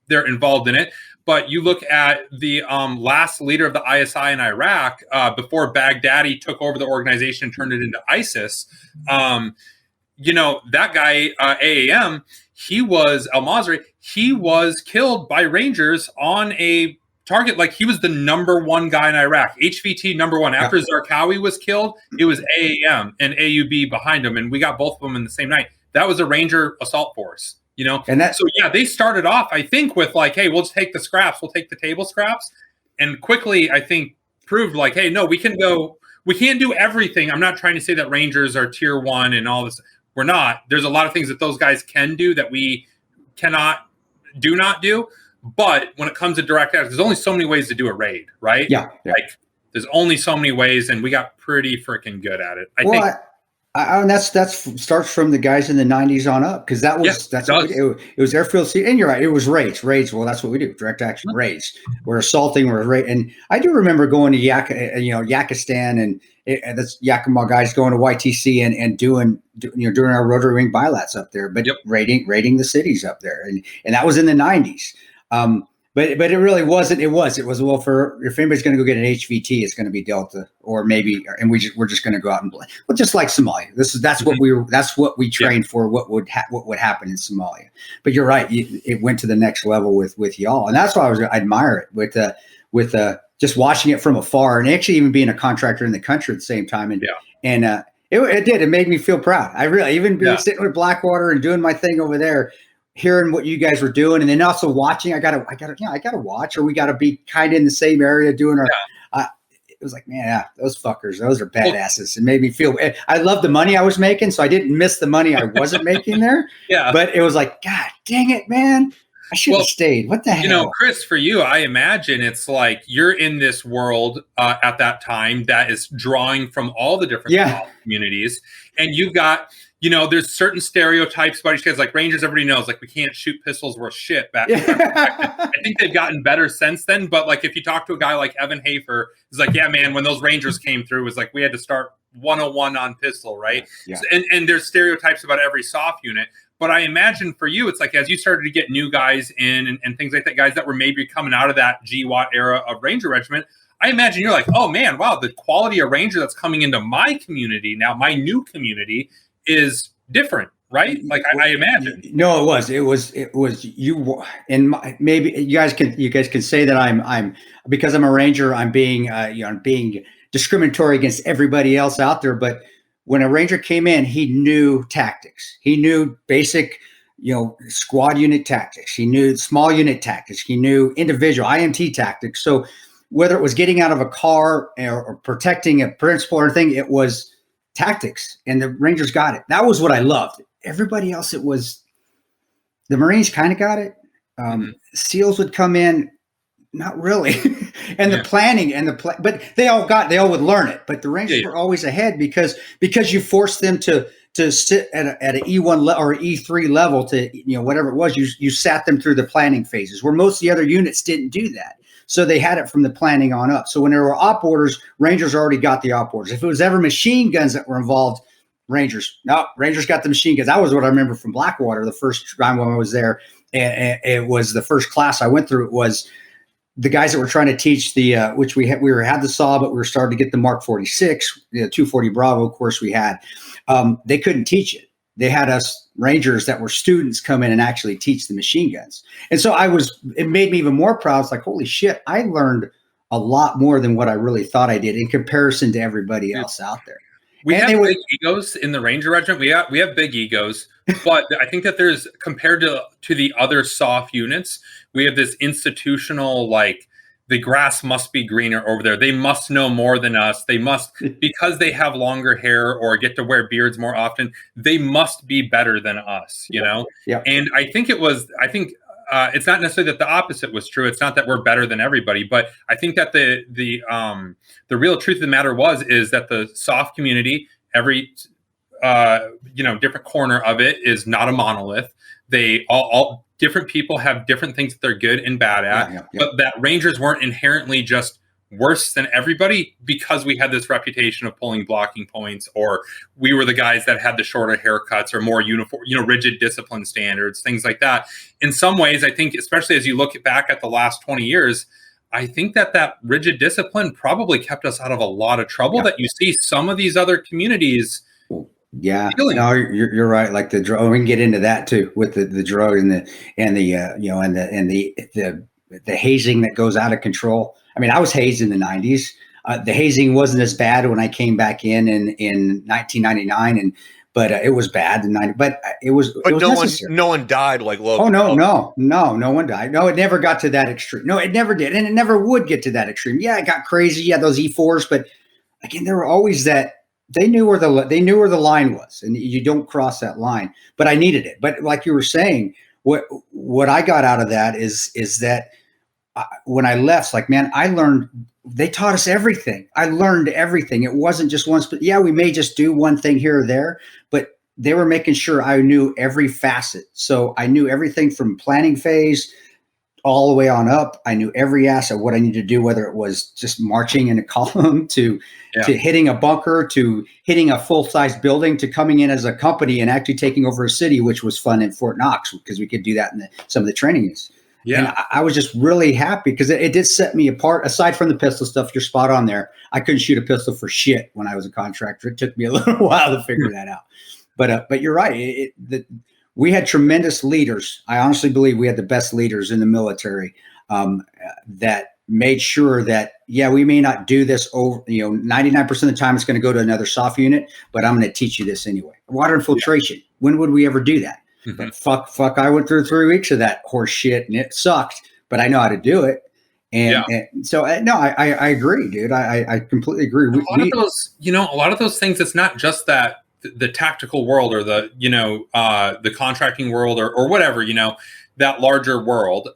they're involved in it. But you look at the last leader of the ISI in Iraq before Baghdadi took over the organization and turned it into ISIS. That guy, AAM, he was al-Masri. He was killed by Rangers on a target. Like he was the number one guy in Iraq, HVT number one. After Zarqawi was killed, it was AAM and AUB behind him. And we got both of them in the same night. That was a Ranger assault force. And they started off, I think, with like, hey, we'll just take the scraps. We'll take the table scraps. And quickly, I think, proved like, hey, no, we can't do everything. I'm not trying to say that Rangers are tier 1 and all this. We're not. There's a lot of things that those guys can do that we do not do. But when it comes to direct action, there's only so many ways to do a raid, right? Yeah. Like there's only so many ways, and we got pretty freaking good at it. I think. And that starts from the guys in the 90s on up because it was airfield seat. And you're right, it was raids. Well, that's what we do, direct action raids. We're assaulting, we're raid. And I do remember going to Yakistan and that's Yakima guys going to YTC and doing our rotary wing bilats up there, but raiding the cities up there, and that was in the 90s. But it really wasn't. It was well, for if anybody's going to go get an HVT, it's going to be Delta or maybe, and we're just going to go out and play. Well, just like Somalia, that's what we trained for. What would happen in Somalia? But you're right. It went to the next level with y'all, and that's why I admire it with just watching it from afar, and actually even being a contractor in the country at the same time. It made me feel proud. I really being sitting with Blackwater and doing my thing over there. Hearing what you guys were doing, and then also watching, I gotta watch, or we gotta be kind of in the same area doing our. It was like, man, those fuckers, those are badasses. It made me feel. I love the money I was making, so I didn't miss the money I wasn't making there. Yeah, but it was like, God dang it, man, I should have stayed. What the hell, Chris? For you, I imagine it's like you're in this world at that time that is drawing from all the different communities, and you've got. There's certain stereotypes about each guys. Like Rangers, everybody knows, like we can't shoot pistols worth shit back. I think they've gotten better since then. But like if you talk to a guy like Evan Hafer, he's like, yeah, man, when those Rangers came through, it was like we had to start 101 on pistol, right? Yeah. So, and there's stereotypes about every soft unit. But I imagine for you, it's like as you started to get new guys in and things like that, guys that were maybe coming out of that GWOT era of Ranger Regiment, I imagine you're like, oh man, wow, the quality of Ranger that's coming into my community now, my new community, is different, right? Like I imagine. No, it was you. And maybe you guys can say that I'm because I'm a Ranger. I'm being discriminatory against everybody else out there. But when a Ranger came in, he knew tactics. He knew basic, squad unit tactics. He knew small unit tactics. He knew individual IMT tactics. So whether it was getting out of a car or protecting a principal or anything, it was tactics, and the Rangers got it. That was what I loved. Everybody else, it was the Marines kind of got it. SEALs would come in, not really, and the planning and but they all would learn it. But the Rangers were always ahead because you forced them to sit at an E1 or E3 level to whatever it was. You sat them through the planning phases where most of the other units didn't do that. So they had it from the planning on up. So when there were op orders, Rangers already got the op orders. If it was ever machine guns that were involved, Rangers. No, Rangers got the machine guns. That was what I remember from Blackwater the first time when I was there. And it was the first class I went through. It was the guys that were trying to teach the, which we had the saw, but we were starting to get the Mark 46, the 240 Bravo, of course we had. They couldn't teach it. They had us Rangers that were students come in and actually teach the machine guns. And so it made me even more proud. It's like, holy shit, I learned a lot more than what I really thought I did in comparison to everybody else out there. We have big egos in the Ranger Regiment. We have big egos, but I think that there's, compared to the other soft units, we have this institutional, like, the grass must be greener over there. They must know more than us. They must, because they have longer hair or get to wear beards more often, they must be better than us, you know? Yeah. And I think it's not necessarily that the opposite was true. It's not that we're better than everybody, but I think that the real truth of the matter is that the soft community, every different corner of it is not a monolith. They all different people have different things that they're good and bad at, but that Rangers weren't inherently just worse than everybody because we had this reputation of pulling blocking points, or we were the guys that had the shorter haircuts or more uniform, rigid discipline standards, things like that. In some ways, I think, especially as you look back at the last 20 years, I think that rigid discipline probably kept us out of a lot of trouble that you see some of these other communities. Yeah, no, you're right. Like the drug, we can get into that too with the drug and the hazing that goes out of control. I mean, I was hazed in the 90s. The hazing wasn't as bad when I came back in 1999, but it was bad in 90. But it was. But it was no one died like Logan. Oh no one died. No, it never got to that extreme. No, it never did, and it never would get to that extreme. Yeah, it got crazy. Yeah, those E4s, but again, there were always that. They knew where the line was, and you don't cross that line. But I needed it. But like you were saying, what I got out of that is that when I left, it's like, man, I learned. They taught us everything. I learned everything. It wasn't just one. Yeah, we may just do one thing here or there, but they were making sure I knew every facet. So I knew everything from planning phase all the way on up. I knew every asset, what I needed to do, whether it was just marching in a column to hitting a bunker, to hitting a full-size building, to coming in as a company and actually taking over a city, which was fun in Fort Knox because we could do that in some of the trainings. Yeah. And I was just really happy because it did set me apart. Aside from the pistol stuff, you're spot on there. I couldn't shoot a pistol for shit when I was a contractor. It took me a little while to figure that out. But you're right. We had tremendous leaders. I honestly believe we had the best leaders in the military that made sure that, we may not do this over, 99% of the time it's going to go to another soft unit, but I'm going to teach you this anyway. Water infiltration. Yeah. When would we ever do that? Mm-hmm. But fuck, I went through 3 weeks of that horse shit and it sucked, but I know how to do it. And so, no, I agree, dude. I completely agree. A lot of those things, it's not just that the tactical world or the contracting world or whatever, that larger world.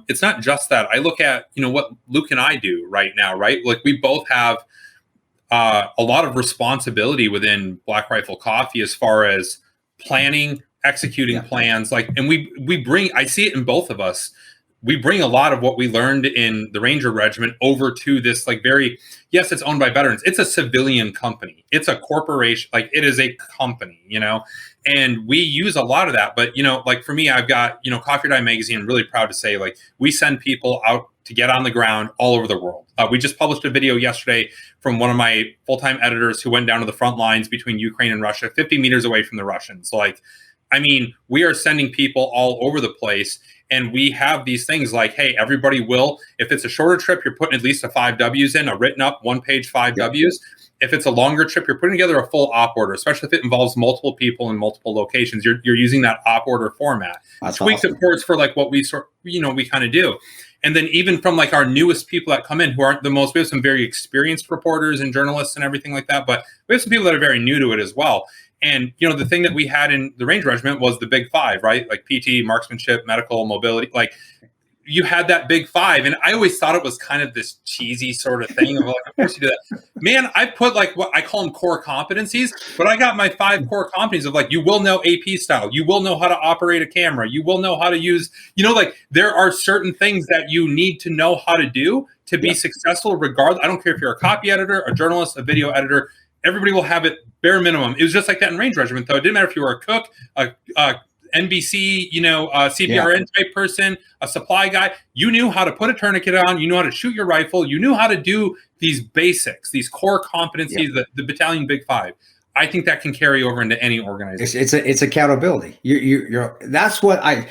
It's not just that. I look at, what Luke and I do right now, right? Like we both have a lot of responsibility within Black Rifle Coffee as far as planning, executing plans. Like, and we bring, I see it in both of us. We bring a lot of what we learned in the Ranger Regiment over to this, like yes, it's owned by veterans. It's a civilian company. It's a corporation. Like it is a company, and we use a lot of that. But, like for me, I've got, Coffee or Die Magazine. I'm really proud to say, like, we send people out to get on the ground all over the world. We just published a video yesterday from one of my full-time editors who went down to the front lines between Ukraine and Russia, 50 meters away from the Russians. Like, I mean, we are sending people all over the place. And we have these things like, hey, everybody will, if it's a shorter trip, you're putting at least a 5 Ws in, a written up 1-page 5 Ws. If it's a longer trip, you're putting together a full op order, especially if it involves multiple people in multiple locations. You're using that op order format. That's tweaks, awesome. Of course, for like what we we kind of do. And then even from like our newest people that come in who aren't the most, we have some very experienced reporters and journalists and everything like that, but we have some people that are very new to it as well. And, the thing that we had in the Ranger Regiment was the big 5, right? Like PT, marksmanship, medical, mobility. Like you had that big 5. And I always thought it was kind of this cheesy sort of thing. Of like, of course you do that. Man, I put like what I call them core competencies, but I got my 5 core competencies of like, you will know AP style. You will know how to operate a camera. You will know how to use, like there are certain things that you need to know how to do to be successful regardless. I don't care if you're a copy editor, a journalist, a video editor. everybody will have it bare minimum. It was just like that in Range Regiment, though. It didn't matter if you were a cook, a NBC, CPRN type person, a supply guy. You knew how to put a tourniquet on. You knew how to shoot your rifle. You knew how to do these basics, these core competencies, the battalion Big Five. I think that can carry over into any organization. It's accountability. That's what I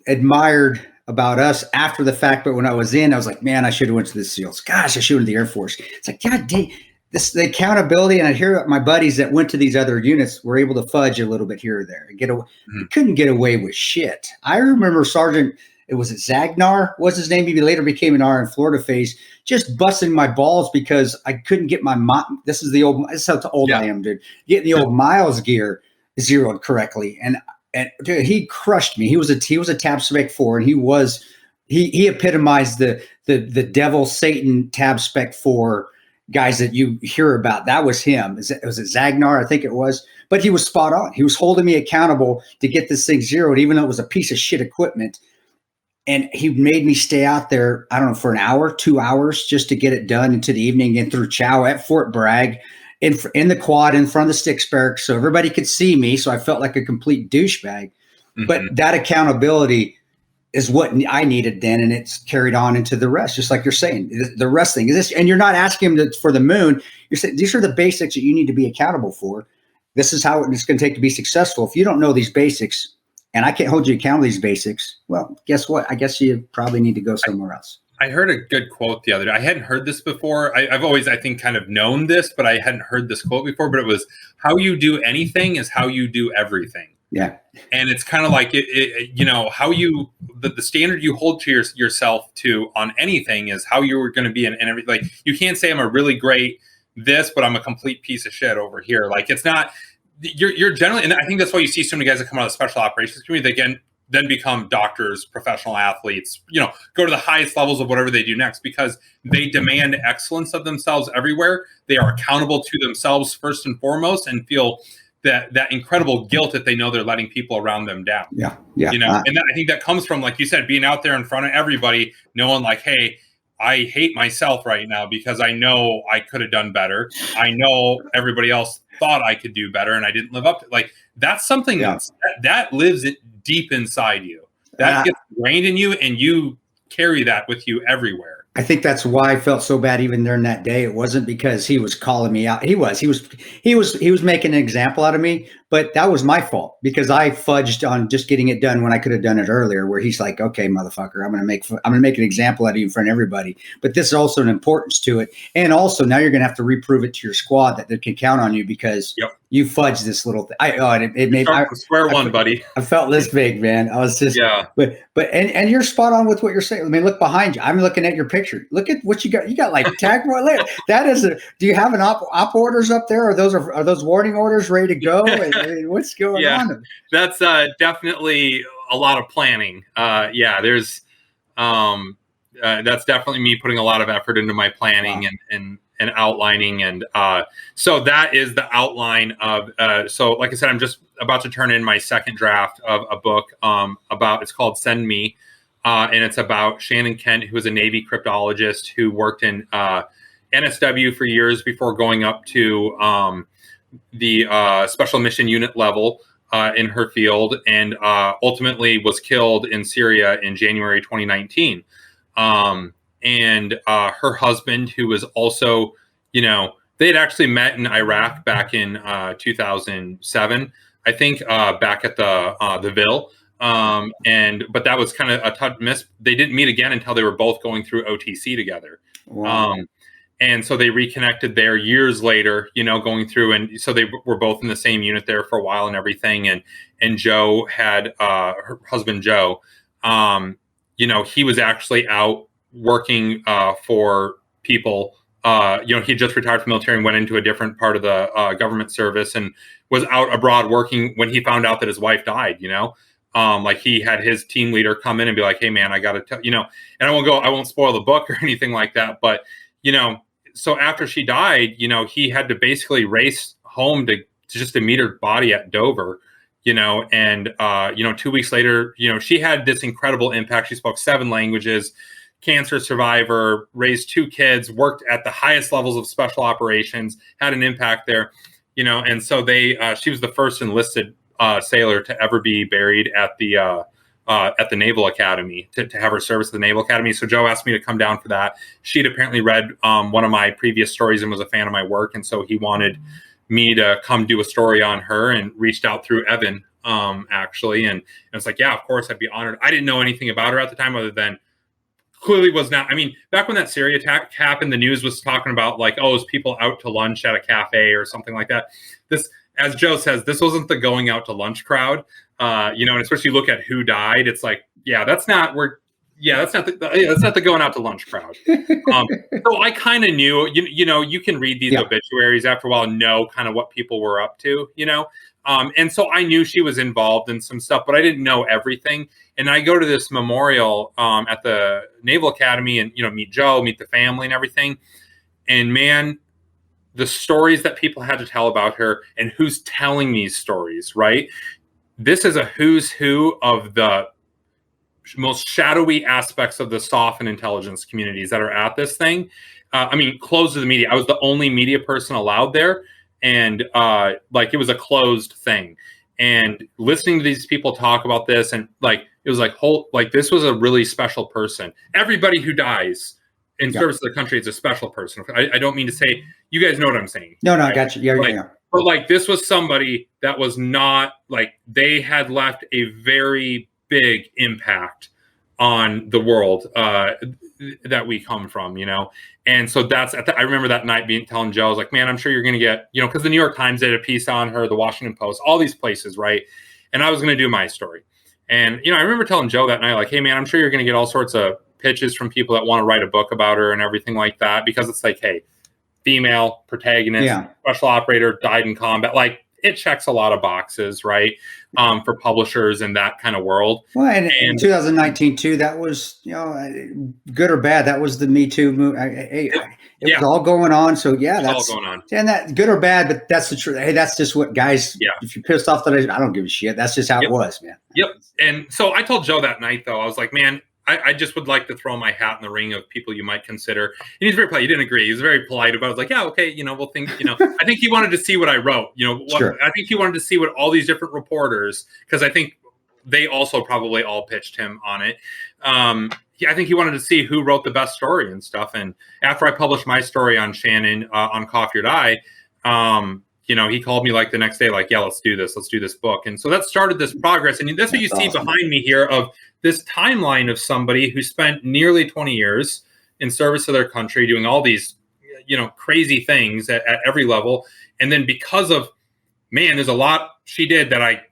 admired about us after the fact. But when I was in, I was like, man, I should have went to the SEALs. Gosh, I should have went to the Air Force. It's like, God dang, the accountability. And I hear my buddies that went to these other units were able to fudge a little bit here or there and couldn't get away with shit. I remember Sergeant, was it Zagnar? What's his name? He later became an R in Florida phase, just busting my balls because I couldn't get my, this is how old I am, dude. Getting the old miles gear zeroed correctly. And dude, he crushed me. He was a tab spec 4, and he epitomized the devil Satan tab spec 4 guys that you hear about. That was him. Was it Zagnar? I think it was. But he was spot on. He was holding me accountable to get this thing zeroed, even though it was a piece of shit equipment. And he made me stay out there, I don't know, for an hour, 2 hours, just to get it done into the evening and through chow at Fort Bragg in the quad in front of the Sticks Barracks, so everybody could see me. So I felt like a complete douchebag. But that accountability is what I needed then, and it's carried on into the rest. Just like you're saying, the rest thing is this, and you're not asking him for the moon. You're saying these are the basics that you need to be accountable for. This is how it's going to take to be successful. If you don't know these basics, and I can't hold you accountable to these basics, well, guess what? I guess you probably need to go somewhere else. I heard a good quote the other day. I hadn't heard this before. I've always, I think, kind of known this, but I hadn't heard this quote before. But it was, how you do anything is how you do everything. Yeah. And it's kind of like, how you, the standard you hold to yourself to on anything is how you're going to be in everything. Like, you can't say I'm a really great this, but I'm a complete piece of shit over here. Like, it's not, you're generally, and I think that's why you see so many guys that come out of the special operations community, they then become doctors, professional athletes, go to the highest levels of whatever they do next, because they demand excellence of themselves everywhere. They are accountable to themselves first and foremost, and feel that incredible guilt that they know they're letting people around them down. Yeah. And I think that comes from, like you said, being out there in front of everybody, knowing like, hey, I hate myself right now because I know I could have done better. I know everybody else thought I could do better, and I didn't live up to. Like, that's something that lives deep inside you. That gets ingrained in you, and you carry that with you everywhere. I think that's why I felt so bad even during that day. It wasn't because he was calling me out. He was making an example out of me, but that was my fault because I fudged on just getting it done when I could have done it earlier, where he's like, okay, motherfucker, I'm going to make an example out of you in front of everybody. But this is also an importance to it. And also now you're going to have to reprove it to your squad that they can count on you because you fudged this little thing. It made square one, buddy. I felt this big, man. I was just, but you're spot on with what you're saying. I mean, look behind you. I'm looking at your picture. Look at what you got. You got like tag more later. That is do you have an op orders up there? Are those warning orders ready to go? I mean, what's going on? That's definitely a lot of planning. There's that's definitely me putting a lot of effort into my planning and outlining. And so that is the outline of, so like I said, I'm just about to turn in my second draft of a book it's called Send Me. And it's about Shannon Kent, who was a Navy cryptologist who worked in NSW for years before going up to the Special Mission Unit level in her field, and ultimately was killed in Syria in January 2019. And her husband, who was also, they had actually met in Iraq back in 2007, I think, back at the Ville. But that was kind of a tough miss. They didn't meet again until they were both going through OTC together. Wow. And so they reconnected there years later, going through. And so they were both in the same unit there for a while and everything. And Joe had, her husband, Joe, he was actually out working, for people. He just retired from the military and went into a different part of the, government service, and was out abroad working when he found out that his wife died, like he had his team leader come in and be like, hey man, I got to tell, and I won't spoil the book or anything like that. But, so after she died, he had to basically race home to meet her body at Dover, and 2 weeks later, she had this incredible impact. She spoke 7 languages. cancer survivor, raised 2 kids, worked at the highest levels of special operations, had an impact there, you know. And so she was the first enlisted sailor to ever be buried at the Naval Academy, to have her service at the Naval Academy. So Joe asked me to come down for that. She'd apparently read one of my previous stories and was a fan of my work. And so he wanted me to come do a story on her, and reached out through Evan, actually. And it's like, yeah, of course, I'd be honored. I didn't know anything about her at the time, other than clearly was not. I mean, back when that Syria attack happened, the news was talking about like, oh, is people out to lunch at a cafe or something like that. This, as Joe says, this wasn't the going out to lunch crowd. You know, and especially look at who died. It's like, yeah, that's not the going out to lunch crowd. So I kind of knew, you know, you can read these obituaries after a while, know kind of what people were up to, you know. And so I knew she was involved in some stuff, but I didn't know everything. And I go to this memorial at the Naval Academy, and, you know, meet Joe, meet the family and everything. And man, the stories that people had to tell about her, and who's telling these stories, right? This is a who's who of the most shadowy aspects of the SOF and intelligence communities that are at this thing. I mean, closed to the media. I was the only media person allowed there. And like, it was a closed thing. And listening to these people talk about this, and like, it was like, this was a really special person. Everybody who dies in service to the country is a special person. I don't mean to say, you guys know what I'm saying. No, I got you. Yeah. But like, this was somebody that was not like, they had left a very big impact on the world that we come from, you know. And so I remember that night telling Joe, I was like, man, I'm sure you're going to get, you know, because the New York Times did a piece on her, the Washington Post, all these places, right? And I was going to do my story. And, you know, I remember telling Joe that night, like, hey, man, I'm sure you're going to get all sorts of pitches from people that want to write a book about her and everything like that, because it's like, hey, female protagonist, special operator, died in combat. Like, it checks a lot of boxes, right? For publishers in that kind of world. Well, and in 2019 too, that was, you know, good or bad, that was the Me Too movement. It was all going on. So that's all going on. And that, good or bad, but that's the truth. Hey, that's just what guys. Yeah. If you're pissed off that I don't give a shit. That's just how it was, man. Yep. And so I told Joe that night, though, I was like, man, I just would like to throw my hat in the ring of people you might consider. And he's very polite. He didn't agree. He was very polite about it. I was like, yeah, okay, you know, we'll think, you know, I think he wanted to see what I wrote, you know, I think he wanted to see what all these different reporters, because I think they also probably all pitched him on it. I think he wanted to see who wrote the best story and stuff. And after I published my story on Shannon on Coffee or Die, you know, he called me like the next day, like, yeah, let's do this book. And so that started this progress. And that's what you see behind me here, of this timeline of somebody who spent nearly 20 years in service to their country, doing all these, you know, crazy things at every level. And then because of, man, there's a lot she did that I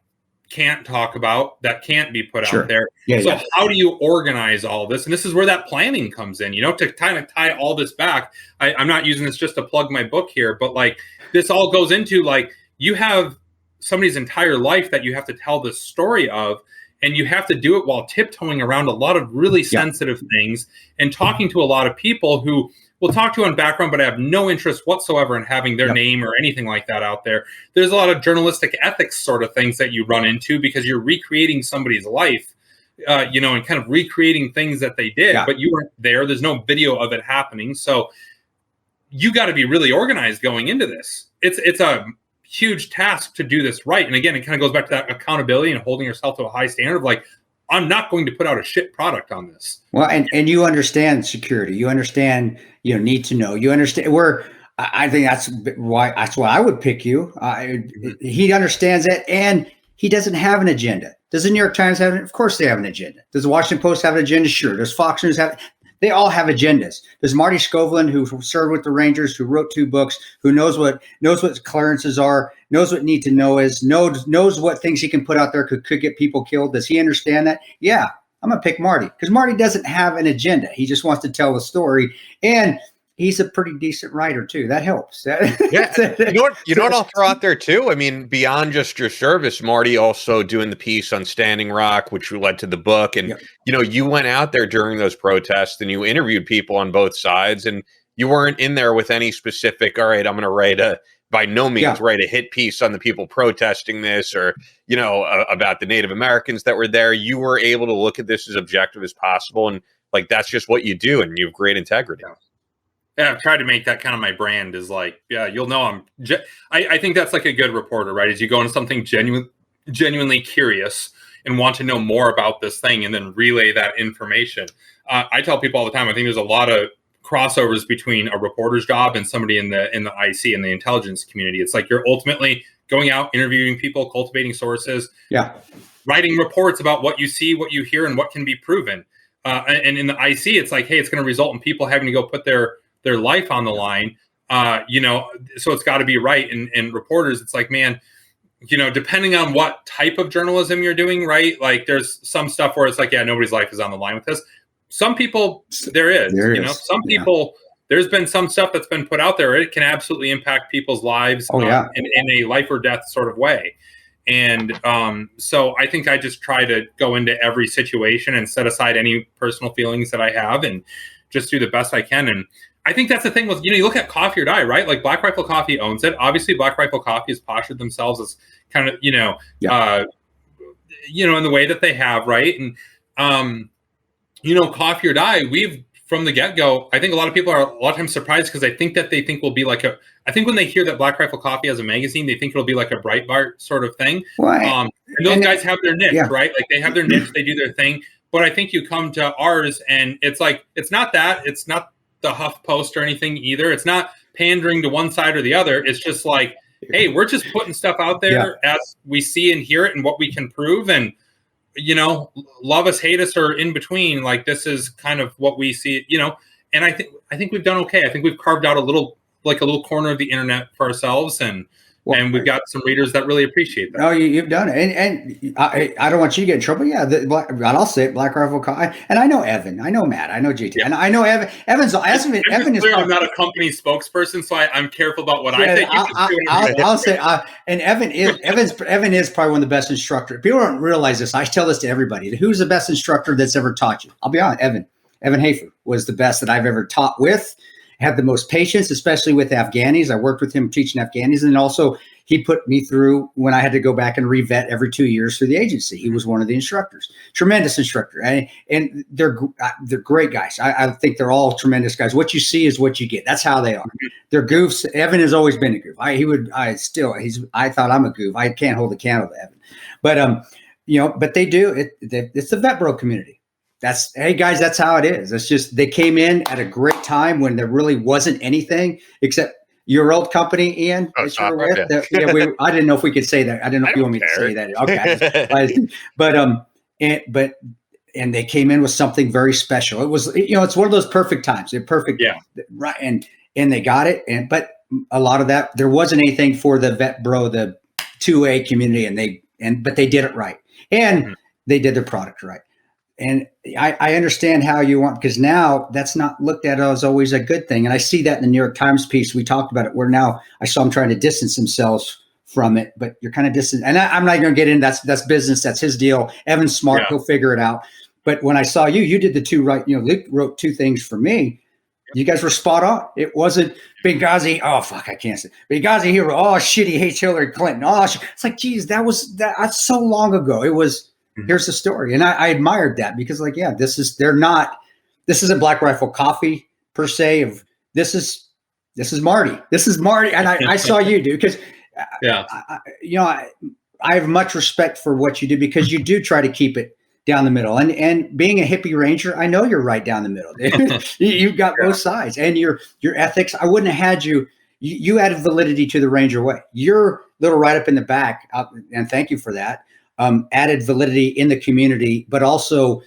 can't talk about, that can't be put out there. So how do you organize all this? And this is where that planning comes in, you know, to kind of tie all this back. I'm not using this just to plug my book here, but like, this all goes into, like, you have somebody's entire life that you have to tell the story of, and you have to do it while tiptoeing around a lot of really sensitive things, and talking to a lot of people who will talk to you on background, but have no interest whatsoever in having their name or anything like that out there. There's a lot of journalistic ethics sort of things that you run into, because you're recreating somebody's life, you know, and kind of recreating things that they did, but you weren't there. There's no video of it happening. So you got to be really organized going into this. It's a huge task to do this right. And again, it kind of goes back to that accountability and holding yourself to a high standard of like, I'm not going to put out a shit product on this. Well, and you understand security. You understand, you know, need to know. You understand where. I think that's why I would pick you. He understands it, and he doesn't have an agenda. Does the New York Times have it? Of course they have an agenda. Does the Washington Post have an agenda? Sure. Does Fox News have? They all have agendas. There's Marty Skovlund, who served with the Rangers, who wrote 2 books, who knows what clearances are, knows what need to know is, knows what things he can put out there could get people killed. Does he understand that? Yeah, I'm going to pick Marty, because Marty doesn't have an agenda. He just wants to tell the story. And he's a pretty decent writer too. That helps. Yeah. You know what I'll throw out there too? I mean, beyond just your service, Marty also doing the piece on Standing Rock, which led to the book. And, you know, you went out there during those protests and you interviewed people on both sides, and you weren't in there with any specific, all right, I'm going to write by no means write a hit piece on the people protesting this, or, you know, about the Native Americans that were there. You were able to look at this as objective as possible. And Like, that's just what you do, and you have great integrity. Yeah, I've tried to make that kind of my brand, is like, yeah, you'll know I think that's like a good reporter, right? Is you go into something genuinely curious and want to know more about this thing, and then relay that information. I tell people all the time, I think there's a lot of crossovers between a reporter's job and somebody in the IC and the intelligence community. It's like you're ultimately going out, interviewing people, cultivating sources, writing reports about what you see, what you hear, and what can be proven. And in the IC, it's like, hey, it's going to result in people having to go put their life on the line. So it's got to be right. And reporters, it's like, man, depending on what type of journalism you're doing, right? Like, there's some stuff where it's like, yeah, nobody's life is on the line with this. Some people, there is. Some people, there's been some stuff that's been put out there. It can absolutely impact people's lives in a life or death sort of way. And so I think I just try to go into every situation and set aside any personal feelings that I have and just do the best I can. And I think that's the thing with, you look at Coffee or Die, right? Like, Black Rifle Coffee owns it. Obviously, Black Rifle Coffee has postured themselves as kind of, in the way that they have, right? And, Coffee or Die, we've, from the get-go, I think a lot of people are a lot of times surprised because I think that they think we'll be like I think when they hear that Black Rifle Coffee has a magazine, they think it'll be like a Breitbart sort of thing. And those guys have their niche, right? Like, they have their niche, they do their thing. But I think you come to ours and it's like, it's not that, it's not the HuffPost or anything either. It's not pandering to one side or the other. It's just like, hey, we're just putting stuff out there as we see and hear it and what we can prove. And, love us, hate us, or in between. Like, this is kind of what we see, and I think we've done okay. I think we've carved out a little corner of the internet for ourselves, and we've got some readers that really appreciate that. Oh, you've done it. And I don't want you to get in trouble. Yeah, I'll say it, Black Rifle Coffee. And I know Evan. I know Matt. I know JT. And I know Evan. Evan is I'm not a company spokesperson, so I'm careful about what I think. I'll say, and Evan is probably one of the best instructors. People don't realize this. I tell this to everybody. Who's the best instructor that's ever taught you? I'll be honest, Evan. Evan Hafer was the best that I've ever taught with. Had the most patience, especially with Afghanis. I worked with him teaching Afghanis, and also he put me through when I had to go back and revet every 2 years through the agency. He was one of the instructors, tremendous instructor, and they're great guys. I think they're all tremendous guys. What you see is what you get. That's how they are. They're goofs. Evan has always been a goof. I thought I'm a goof. I can't hold a candle to Evan, but they do it. It's the vet bro community. Hey guys, that's how it is. It's just, they came in at a great time when there really wasn't anything except your old company, Ian. I didn't know if we could say that. I didn't know if you want me to say that. Okay, and they came in with something very special. It was, it's one of those perfect times. They're perfect, right? And they got it. But a lot of that, there wasn't anything for the vet bro, the 2A community, but they did it right, and they did their product right. And I understand how you want, because now that's not looked at as always a good thing. And I see that in the New York Times piece. We talked about it, where now I saw them trying to distance themselves from it, but you're kind of distant. And I'm not going to get in. That's business. That's his deal. Evan's smart. He'll figure it out. But when I saw you did the two right. Luke wrote two things for me. You guys were spot on. It wasn't Benghazi. Oh, fuck, I can't say Benghazi hero. Oh, shit, he hates Hillary Clinton. Oh, it's like, geez, that's so long ago. It was, here's the story. And I admired that, because this isn't Black Rifle Coffee per se. This is Marty. This is Marty. And I saw you, dude, because I have much respect for what you do, because you do try to keep it down the middle. And being a hippie ranger, I know you're right down the middle. You've got both sides, and your ethics. I wouldn't have had you. You added validity to the Ranger way. Your little write up in the back, and thank you for that. Added validity in the community, but also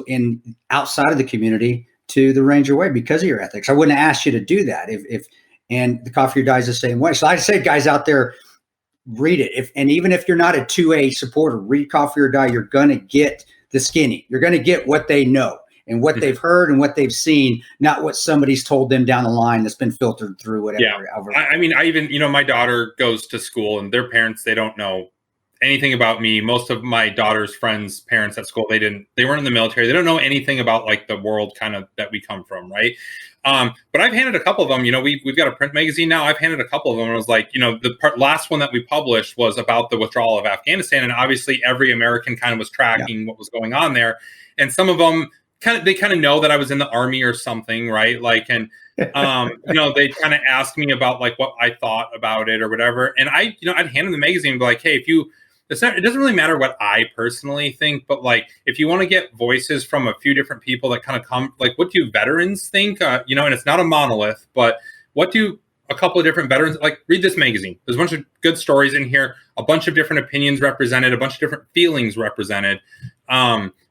in outside of the community to the Ranger way, because of your ethics. I wouldn't have asked you to do that and the Coffee or Die is the same way. So I say, guys out there, read it. Even if you're not a 2A supporter, read Coffee or Die. You're going to get the skinny. You're going to get what they know and what they've heard and what they've seen, not what somebody's told them down the line that's been filtered through whatever. Yeah. I mean, I even, my daughter goes to school, and their parents, they don't know anything about me. Most of my daughter's friends' parents at school, they weren't in the military. They don't know anything about like the world kind of that we come from, right? But I've handed a couple of them, we've got a print magazine now. I've handed a couple of them. And I was like, the last one that we published was about the withdrawal of Afghanistan. And obviously every American kind of was tracking what was going on there. And some of them they kind of know that I was in the Army or something, right? Like, and they kind of asked me about like what I thought about it or whatever, and I'd hand them the magazine and be like, hey, it doesn't really matter what I personally think, but like if you want to get voices from a few different people that kind of come, like what do veterans think? And it's not a monolith, but what do a couple of different veterans, like, read this magazine. There's a bunch of good stories in here, a bunch of different opinions represented, a bunch of different feelings represented.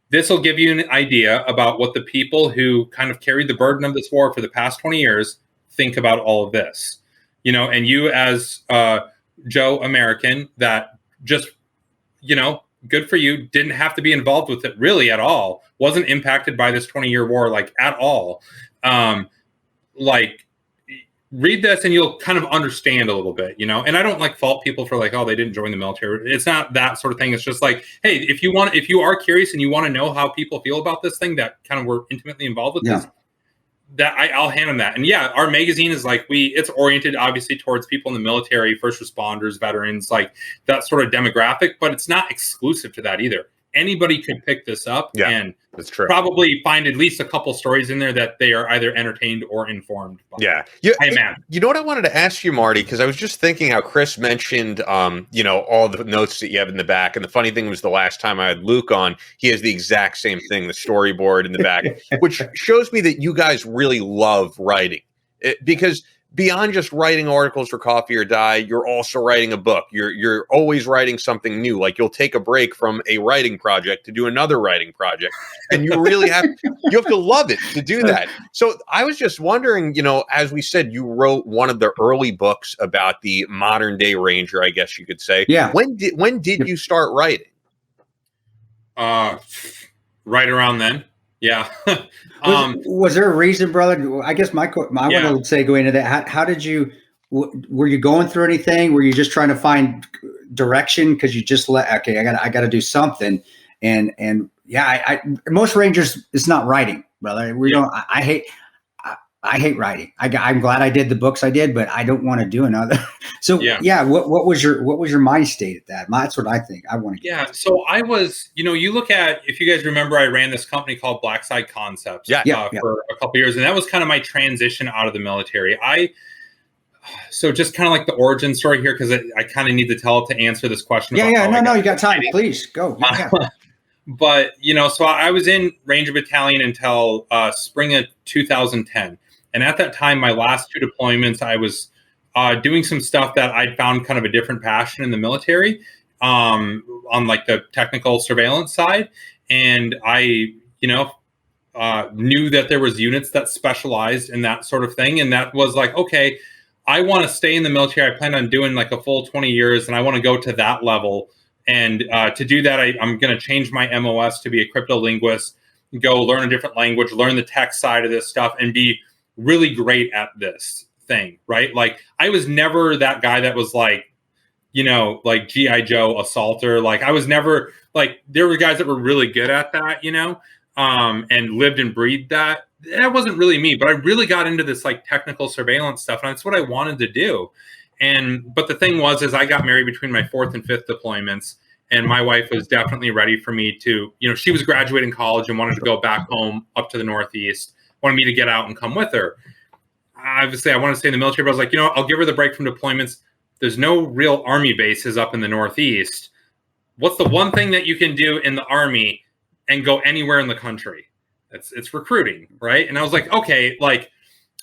This will give you an idea about what the people who kind of carried the burden of this war for the past 20 years think about all of this. And you as Joe American that just, good for you, didn't have to be involved with it really at all, wasn't impacted by this 20-year war, like at all. Read this and you'll kind of understand a little bit, and I don't like fault people for like, oh, they didn't join the military. It's not that sort of thing. It's just like, hey, if you are curious and you want to know how people feel about this thing that kind of were intimately involved with this, that I'll hand them that. And yeah, our magazine is like, it's oriented obviously towards people in the military, first responders, veterans, like that sort of demographic, but it's not exclusive to that either. Anybody could pick this up and that's true. Probably find at least a couple stories in there that they are either entertained or informed by. Yeah. Hey, man. You know what I wanted to ask you, Marty, because I was just thinking how Chris mentioned, all the notes that you have in the back. And the funny thing was the last time I had Luke on, he has the exact same thing, the storyboard in the back, which shows me that you guys really love writing. Because beyond just writing articles for Coffee or Die, you're also writing a book. You're always writing something new. Like you'll take a break from a writing project to do another writing project, and you really have to love it to do that. So I was just wondering, as we said, you wrote one of the early books about the modern day Ranger, I guess you could say. Yeah. When did you start writing? Right around then. Yeah. Was there a reason, brother? I guess I want to say, going into that, how did you, were you going through anything? Were you just trying to find direction? Cause you just I got to do something. And most Rangers, it's not writing, brother. I hate writing. I'm glad I did the books I did, but I don't want to do another. So what was your mind state at that? That's what I think. I want to get. Yeah. So I was, you look at, if you guys remember, I ran this company called Black Side Concepts for a couple of years, and that was kind of my transition out of the military. So just kind of like the origin story here, because I kind of need to tell it to answer this question. No, you got time. Please go. But, so I was in Ranger Battalion until spring of 2010. And at that time, my last two deployments, I was doing some stuff that I'd found kind of a different passion in the military on like the technical surveillance side. And I, knew that there was units that specialized in that sort of thing. And that was like, okay, I want to stay in the military. I plan on doing like a full 20 years and I want to go to that level. And to do that, I'm going to change my MOS to be a cryptolinguist, go learn a different language, learn the tech side of this stuff, and be really great at this thing, right? Like I was never that guy that was like, like G.I. Joe assaulter. Like I was never like, there were guys that were really good at that, and lived and breathed that. That wasn't really me, but I really got into this like technical surveillance stuff, and that's what I wanted to do. But the thing was, I got married between my 4th and 5th deployments, and my wife was definitely ready for me to, she was graduating college and wanted to go back home up to the Northeast, wanted me to get out and come with her. Obviously, I wanted to stay in the military, but I was like, I'll give her the break from deployments. There's no real Army bases up in the Northeast. What's the one thing that you can do in the Army and go anywhere in the country? It's recruiting, right? And I was like, okay, like,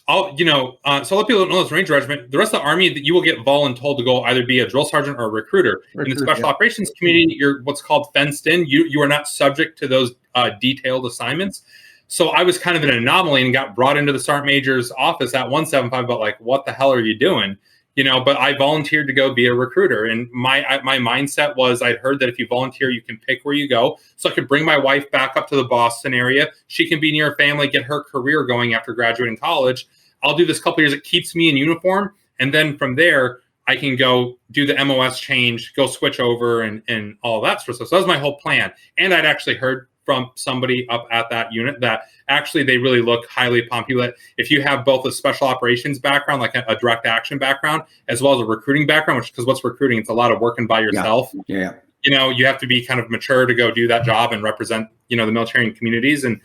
so a lot of people don't know this Ranger Regiment. The rest of the Army, that you will get voluntold to go either be a drill sergeant or a recruiter. In the Special Operations community, you're what's called fenced in. You are not subject to those detailed assignments. So I was kind of an anomaly and got brought into the Sergeant Major's office at 175 about like, what the hell are you doing? But I volunteered to go be a recruiter. And my mindset was, I'd heard that if you volunteer, you can pick where you go. So I could bring my wife back up to the Boston area. She can be near her family, get her career going after graduating college. I'll do this couple years. It keeps me in uniform. And then from there, I can go do the MOS change, go switch over and all that sort of stuff. So that was my whole plan. And I'd actually heard from somebody up at that unit that actually they really look highly upon people that if you have both a special operations background, like a direct action background, as well as a recruiting background, because what's recruiting? It's a lot of working by yourself. Yeah. You have to be kind of mature to go do that job and represent, the military and communities. And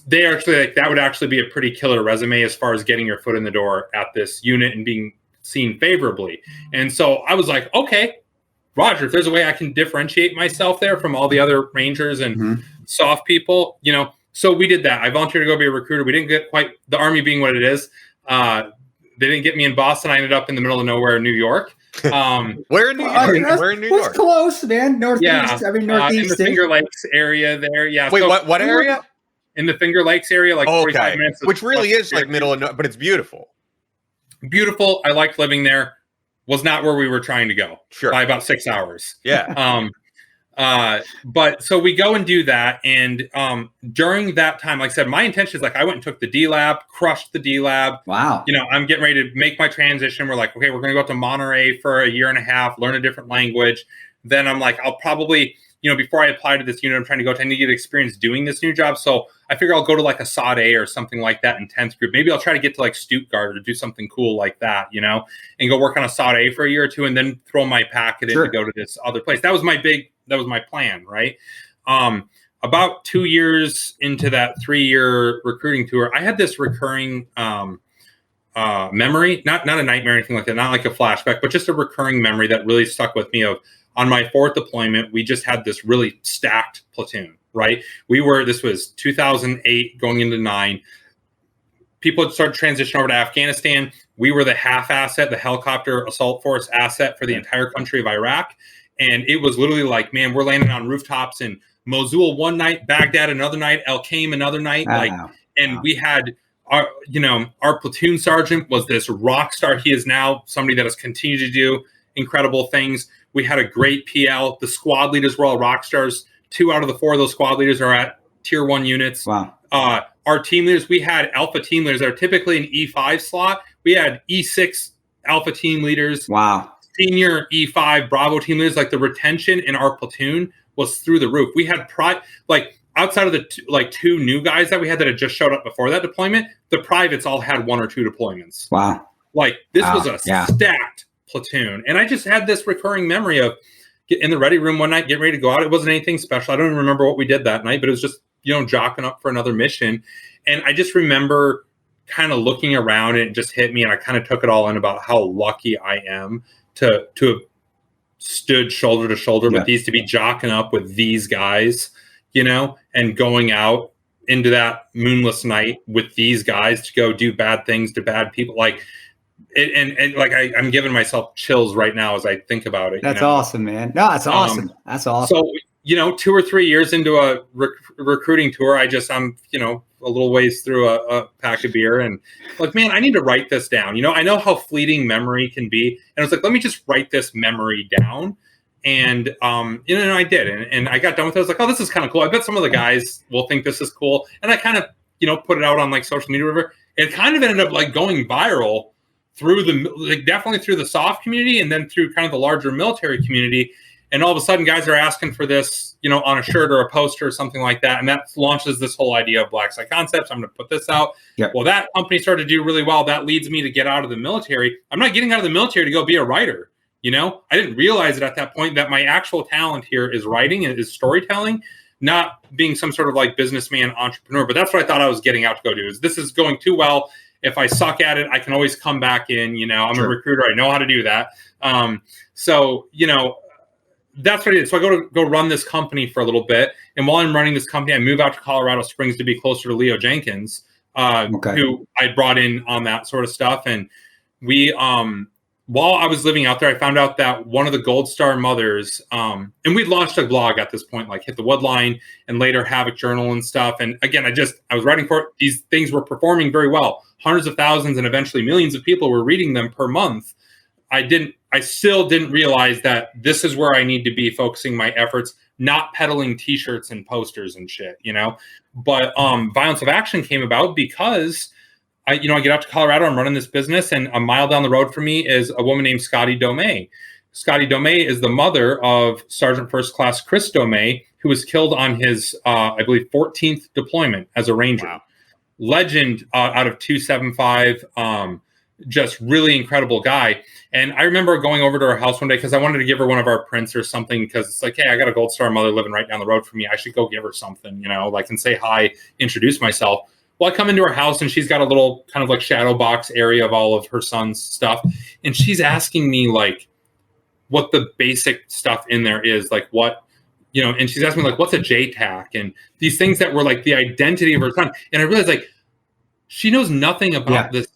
they actually like that would actually be a pretty killer resume as far as getting your foot in the door at this unit and being seen favorably. And so I was like, okay, Roger, if there's a way I can differentiate myself there from all the other Rangers and soft people, you know, so we did that. I volunteered to go be a recruiter. We didn't get quite the Army being what it is. They didn't get me in Boston. I ended up in the middle of nowhere in New York. Where in New York? Where in New York? Close, man. Northeast. Yeah, Northeast. In the Finger Lakes area there. Yeah. Wait, so, what area? In the Finger Lakes area, like 45 minutes. Which really is like middle of, but it's beautiful. Beautiful. I liked living there. Was not where we were trying to go. Sure. By about 6 hours. Yeah. But so we go and do that. And during that time, like I said, my intention is like I went and took the D Lab, crushed the D Lab. Wow. You know, I'm getting ready to make my transition. We're like, okay, we're going to go up to Monterey for a year and a half, learn a different language. Then I'm like, I'll probably, you know, before I apply to this unit, I'm trying to go, I need to get experience doing this new job. So I figure I'll go to like a SOD A or something like that in 10th group. Maybe I'll try to get to like Stuttgart or do something cool like that, you know, and go work on a SOD A for a year or two and then throw my packet in to go to this other place. That was my plan, right? About 2 years into that 3-year recruiting tour, I had this recurring memory, not a nightmare or anything like that, not like a flashback, but just a recurring memory that really stuck with me of on my 4th deployment, we just had this really stacked platoon, right? This was 2008 going into 9. People had started transitioning over to Afghanistan. We were the half asset, the helicopter assault force asset for the entire country of Iraq. And it was literally like, man, we're landing on rooftops in Mosul one night, Baghdad another night, El Qaim another night. We had our platoon sergeant was this rock star. He is now somebody that has continued to do incredible things. We had a great PL. The squad leaders were all rock stars. 2 out of the 4 of those squad leaders are at tier 1 units. Wow. Our team leaders, we had alpha team leaders that are typically an E5 slot. We had E6 alpha team leaders. Wow. Senior E5 Bravo team leaders. Like the retention in our platoon was through the roof. We had outside of the 2 new guys that we had that had just showed up before that deployment, the privates all had 1 or 2 deployments. Wow. Like this was a stacked platoon. And I just had this recurring memory of get in the ready room one night, getting ready to go out. It wasn't anything special. I don't even remember what we did that night, but it was just, jocking up for another mission. And I just remember kind of looking around and it just hit me. And I kind of took it all in about how lucky I am to have stood shoulder to shoulder with these, to be jocking up with these guys, and going out into that moonless night with these guys to go do bad things to bad people. I'm giving myself chills right now as I think about it. That's awesome, man. No, that's awesome. That's awesome. So, 2 or 3 years into a recruiting tour, I'm a little ways through a pack of beer and like, man, I need to write this down. I know how fleeting memory can be. And I was like, let me just write this memory down. And, I did. And I got done with it. I was like, oh, this is kind of cool. I bet some of the guys will think this is cool. And I kind of, put it out on like social media or whatever. It kind of ended up like going viral through definitely through the soft community and then through kind of the larger military community. And all of a sudden guys are asking for this, on a shirt or a poster or something like that. And that launches this whole idea of Black Site Concepts. I'm going to put this out. Yep. Well, that company started to do really well. That leads me to get out of the military. I'm not getting out of the military to go be a writer. I didn't realize it at that point that my actual talent here is writing and is storytelling, not being some sort of like businessman entrepreneur. But that's what I thought I was getting out to go do. Is this is going too well. If I suck at it, I can always come back in. I'm a recruiter. I know how to do that. That's what I did. So I go run this company for a little bit. And while I'm running this company, I move out to Colorado Springs to be closer to Leo Jenkins, who I brought in on that sort of stuff. And we, while I was living out there, I found out that one of the Gold Star mothers, and we'd launched a blog at this point, like Hit the Woodline and later Havoc Journal and stuff. And again, I was writing for it. These things were performing very well. Hundreds of thousands and eventually millions of people were reading them per month. I still didn't realize that this is where I need to be focusing my efforts, not peddling t-shirts and posters and shit, But Violence of Action came about because I get out to Colorado, I'm running this business, and a mile down the road from me is a woman named Scotty Domay. Scotty Domay is the mother of Sergeant First Class Chris Domay, who was killed on his, I believe, 14th deployment as a Ranger. Wow. Legend out of 275, just really incredible guy. And I remember going over to her house one day because I wanted to give her one of our prints or something, because it's like, hey, I got a Gold Star mother living right down the road from me. I should go give her something, you know, like, and say hi, introduce myself. Well, I come into her house and she's got a little kind of like shadow box area of all of her son's stuff. And she's asking me like what the basic stuff in there is, like what, you know, and she's asking me like, what's a JTAC, and these things that were like the identity of her son. And I realized like she knows nothing about this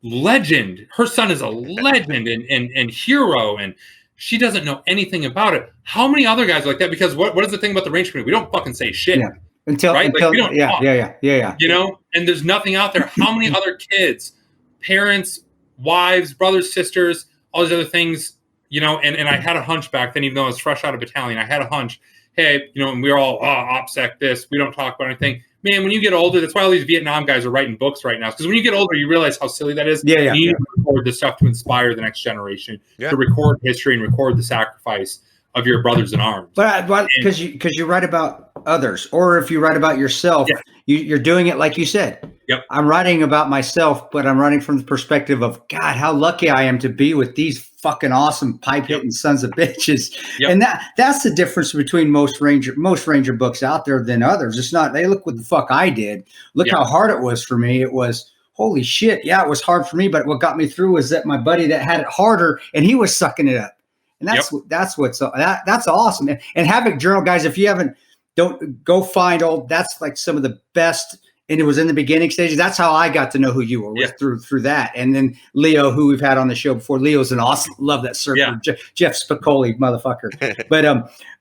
legend. Her son is a legend and hero, and she doesn't know anything about it. How many other guys are like that? Because what is the thing about the Ranger community? We don't fucking say shit. Yeah. Until like we don't talk, yeah. You know, and there's nothing out there. How many other kids, parents, wives, brothers, sisters, all these other things, you know, and I had a hunch back then, even though I was fresh out of battalion, I had a hunch, hey, you know, and we were all, OPSEC this, we don't talk about anything. Man, when you get older, that's why all these Vietnam guys are writing books right now. Because when you get older, you realize how silly that is. You need to record this stuff to inspire the next generation, to record history and record the sacrifice of your brothers in arms. But because you write about others, or if you write about yourself, you're doing it like you said. Yep. I'm writing about myself, but I'm writing from the perspective of, God, how lucky I am to be with these fucking awesome pipe hitting sons of bitches. And that's the difference between most Ranger books out there than others. It's not, they look what the fuck I did. Look how hard it was for me. It was, holy shit. Yeah, it was hard for me, but what got me through was that my buddy that had it harder, and he was sucking it up. And that's awesome. And Havoc Journal, guys, if you haven't, don't go find that's like some of the best. And it was in the beginning stages. That's how I got to know who you were, through that. And then Leo, who we've had on the show before, Leo's an awesome, love that surfer, Jeff Spicoli, motherfucker.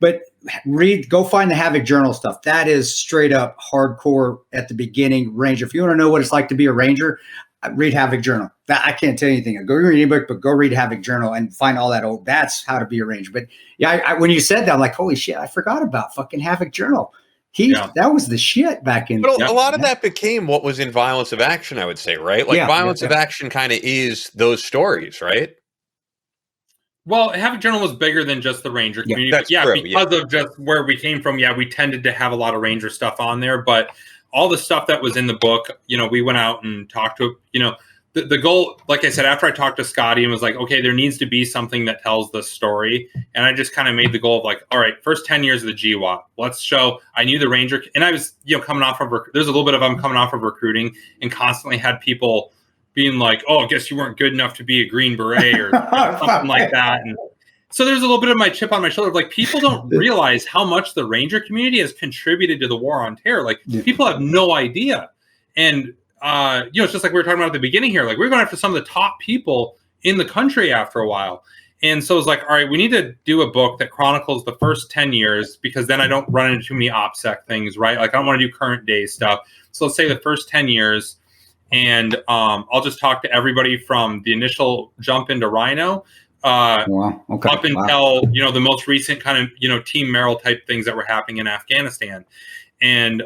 But go find the Havoc Journal stuff. That is straight up hardcore at the beginning Ranger. If you want to know what it's like to be a Ranger, read Havoc Journal. I can't tell you anything. Go read any book, but go read Havoc Journal and find all that old. That's how to be a Ranger. But when you said that, I'm like, holy shit, I forgot about fucking Havoc Journal. That was the shit back in. But a lot of that became what was in Violence of Action, I would say, right? Like Violence of Action kind of is those stories, right? Well, Havoc Journal was bigger than just the Ranger community. That's true, because of just where we came from. Yeah, we tended to have a lot of Ranger stuff on there, but all the stuff that was in the book, you know, we went out and talked to, you know, the goal, like I said, after I talked to Scotty and was like, okay, there needs to be something that tells the story. And I just kind of made the goal of like, all right, first 10 years of the GWOT, let's show, I knew the Ranger, and I was, you know, coming off of, there's a little bit of, I'm coming off of recruiting, and constantly had people being like, oh, I guess you weren't good enough to be a Green Beret or something like that. And so there's a little bit of my chip on my shoulder. Like, people don't realize how much the Ranger community has contributed to the War on Terror. Like, people have no idea. And, you know, it's just like we were talking about at the beginning here. Like, we're going after some of the top people in the country after a while. And so it's like, all right, we need to do a book that chronicles the first 10 years, because then I don't run into too many OPSEC things, right? Like, I don't want to do current day stuff. So let's say the first 10 years. And I'll just talk to everybody from the initial jump into Rhino up until, you know, the most recent kind of, you know, Team Merrill type things that were happening in Afghanistan. And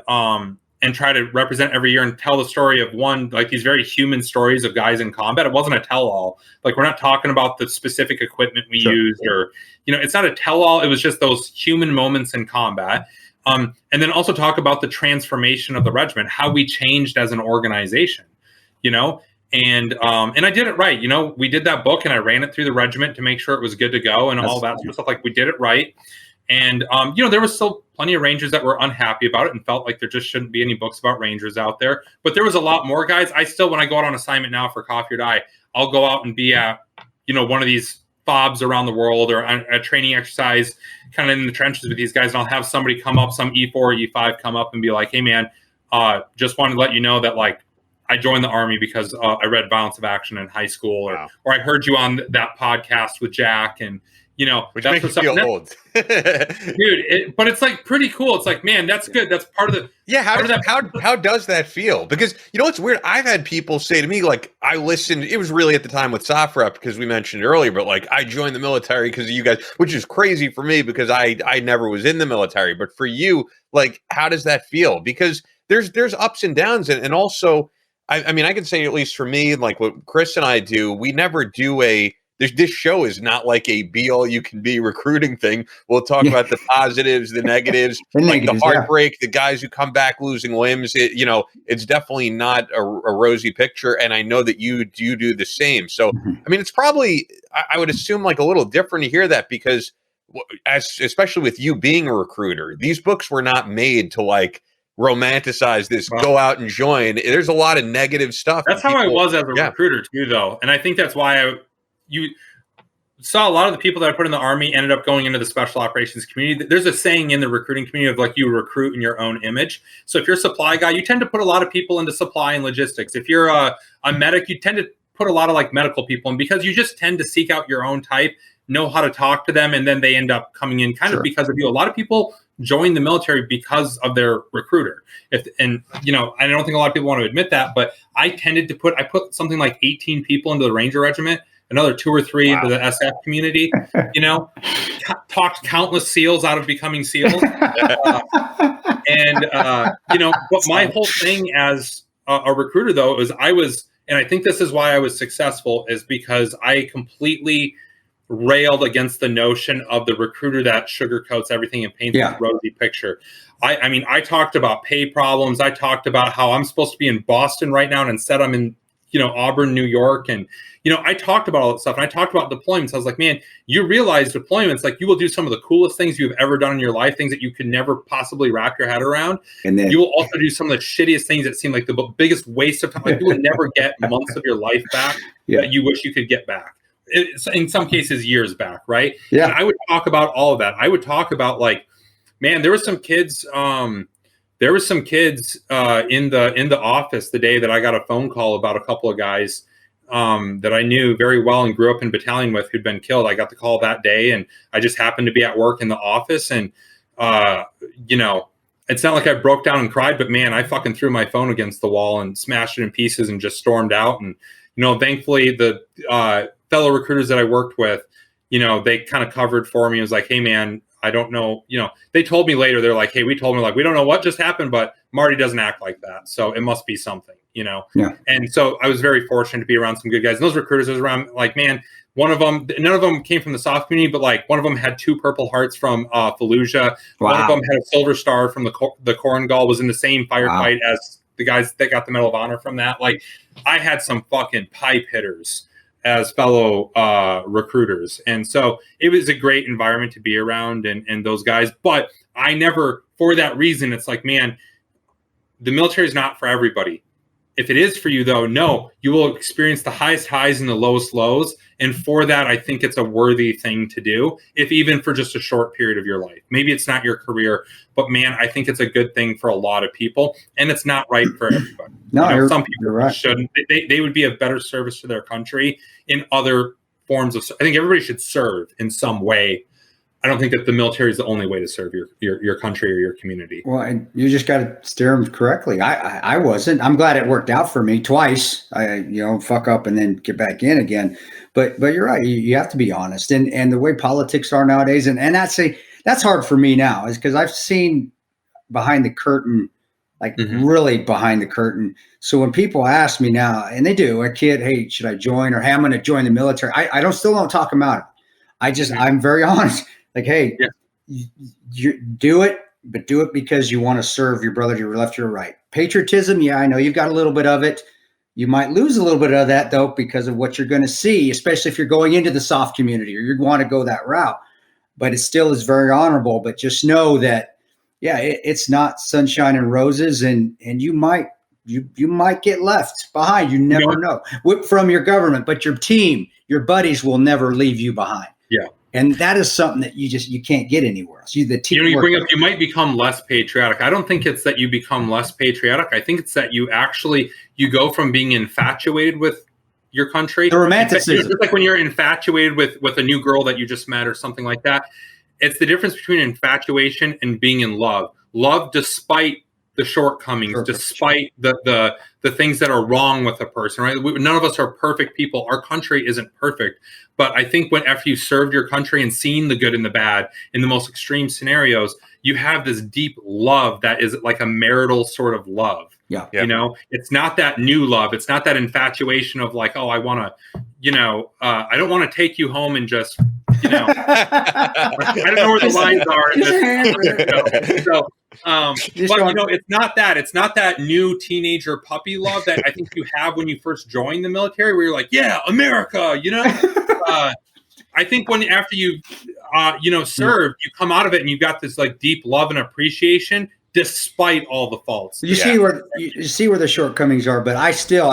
try to represent every year and tell the story of one, like these very human stories of guys in combat. It wasn't a tell-all. Like, we're not talking about the specific equipment we used, or, you know, it's not a tell-all. It was just those human moments in combat. And then also talk about the transformation of the regiment, how we changed as an organization, you know? And I did it right. You know, we did that book and I ran it through the regiment to make sure it was good to go and all that sort of stuff. Like, we did it right. And, you know, there was still plenty of Rangers that were unhappy about it and felt like there just shouldn't be any books about Rangers out there. But there was a lot more guys. I still, when I go out on assignment now for Coffee or Die, I'll go out and be at, you know, one of these FOBs around the world, or a training exercise kind of in the trenches with these guys. And I'll have somebody come up, some E4 or E5 come up and be like, hey, man, just wanted to let you know that, like, I joined the Army because I read Violence of Action in high school, or I heard you on that podcast with Jack, and, you know, which makes you feel old, dude. But it's like pretty cool. It's like, man, that's good. That's part of the How does that feel? Because, you know, it's weird. I've had people say to me, like, I listened. It was really at the time with SOFREP, because we mentioned it earlier, but like, I joined the military because of you guys, which is crazy for me because I never was in the military. But for you, like, how does that feel? Because there's ups and downs, and also, I mean, I can say, at least for me, like what Chris and I do, we never do a this show is not like a be all you can be recruiting thing. We'll talk about the positives, the negatives, the heartbreak, the guys who come back losing limbs. It's definitely not a rosy picture. And I know that you do the same. So, I mean, it's probably, I would assume, like a little different to hear that, because especially with you being a recruiter, these books were not made to like romanticize this, go out and join. There's a lot of negative stuff. That's how I was as a recruiter too, though. And I think that's why you saw a lot of the people that I put in the Army ended up going into the special operations community. There's a saying in the recruiting community of like, you recruit in your own image. So if you're a supply guy, you tend to put a lot of people into supply and logistics. If you're a medic, you tend to put a lot of like medical people in, because you just tend to seek out your own type, know how to talk to them, and then they end up coming in kind of because of you. A lot of people join the military because of their recruiter. I don't think a lot of people want to admit that, but I tended to put something like 18 people into the Ranger Regiment, another 2 or 3 into the SF community, talked countless SEALs out of becoming SEALs. But my whole thing as a recruiter, though, is and I think this is why I was successful, is because I completely railed against the notion of the recruiter that sugarcoats everything and paints a rosy picture. I talked about pay problems. I talked about how I'm supposed to be in Boston right now, and instead I'm in, Auburn, New York. And, I talked about all that stuff, and I talked about deployments. I was like, man, you realize deployments, like, you will do some of the coolest things you've ever done in your life, things that you could never possibly wrap your head around. And then you will also do some of the shittiest things that seem like the biggest waste of time. Like, you will never get months of your life back that you wish you could get back. In some cases, years back, right? Yeah. And I would talk about all of that. I would talk about, like, man, there were some kids. There were some kids in the office the day that I got a phone call about a couple of guys that I knew very well and grew up in battalion with who'd been killed. I got the call that day, and I just happened to be at work in the office, and it's not like I broke down and cried, but man, I fucking threw my phone against the wall and smashed it in pieces and just stormed out. And thankfully, the fellow recruiters that I worked with, they kind of covered for me. It was like, hey, man, I don't know. They told me later, they're like, hey, we told me, like, we don't know what just happened, but Marty doesn't act like that. So it must be something, Yeah. And so I was very fortunate to be around some good guys. And those recruiters I was around, like, man, one of them, none of them came from the soft community, but like one of them had 2 Purple Hearts from Fallujah. Wow. One of them had a Silver Star from the Korengal, was in the same firefight as the guys that got the Medal of Honor from that. Like, I had some fucking pipe hitters as fellow recruiters. And so it was a great environment to be around and those guys. But I never, for that reason, it's like, man, the military is not for everybody. If it is for you, though, no, you will experience the highest highs and the lowest lows. And for that, I think it's a worthy thing to do, if even for just a short period of your life. Maybe it's not your career, but man, I think it's a good thing for a lot of people, and it's not right for everybody. No, some people shouldn't. They would be of better service to their country in other forms of. I think everybody should serve in some way. I don't think that the military is the only way to serve your country or your community. Well, and you just got to steer them correctly. I wasn't. I'm glad it worked out for me twice. I fuck up and then get back in again. But you're right. You have to be honest. And the way politics are nowadays, and that's hard for me now, is because I've seen behind the curtain, like really behind the curtain. So when people ask me now, and they do, a kid, hey, should I join? Or hey, I'm going to join the military. I still don't talk them out. I'm very honest. Like, hey, you do it, but do it because you want to serve your brother to your left or your right. Patriotism, yeah, I know you've got a little bit of it. You might lose a little bit of that, though, because of what you're going to see, especially if you're going into the soft community or you want to go that route. But it still is very honorable. But just know that, it's not sunshine and roses, and you might get left behind. You never know from your government, but your team, your buddies will never leave you behind. Yeah. And that is something that you can't get anywhere else. You bring up, you might become less patriotic. I don't think it's that you become less patriotic. I think it's that you go from being infatuated with your country. The romanticism. It's like when you're infatuated with a new girl that you just met or something like that. It's the difference between infatuation and being in love. Love despite the shortcomings, despite the things that are wrong with a person, right? None of us are perfect people. Our country isn't perfect. But I think after you've served your country and seen the good and the bad in the most extreme scenarios, you have this deep love that is like a marital sort of love. Yeah. You know, it's not that new love. It's not that infatuation of like, oh, I want to, you know, I don't want to take you home and just, you know, I don't know where the lines are. But you know, it's not that. It's not that new teenager puppy love that I think you have when you first join the military, where you're like, yeah, America, you know. I think when after you, you know, served, you come out of it and you've got this like deep love and appreciation, despite all the faults. You see where the shortcomings are, but I still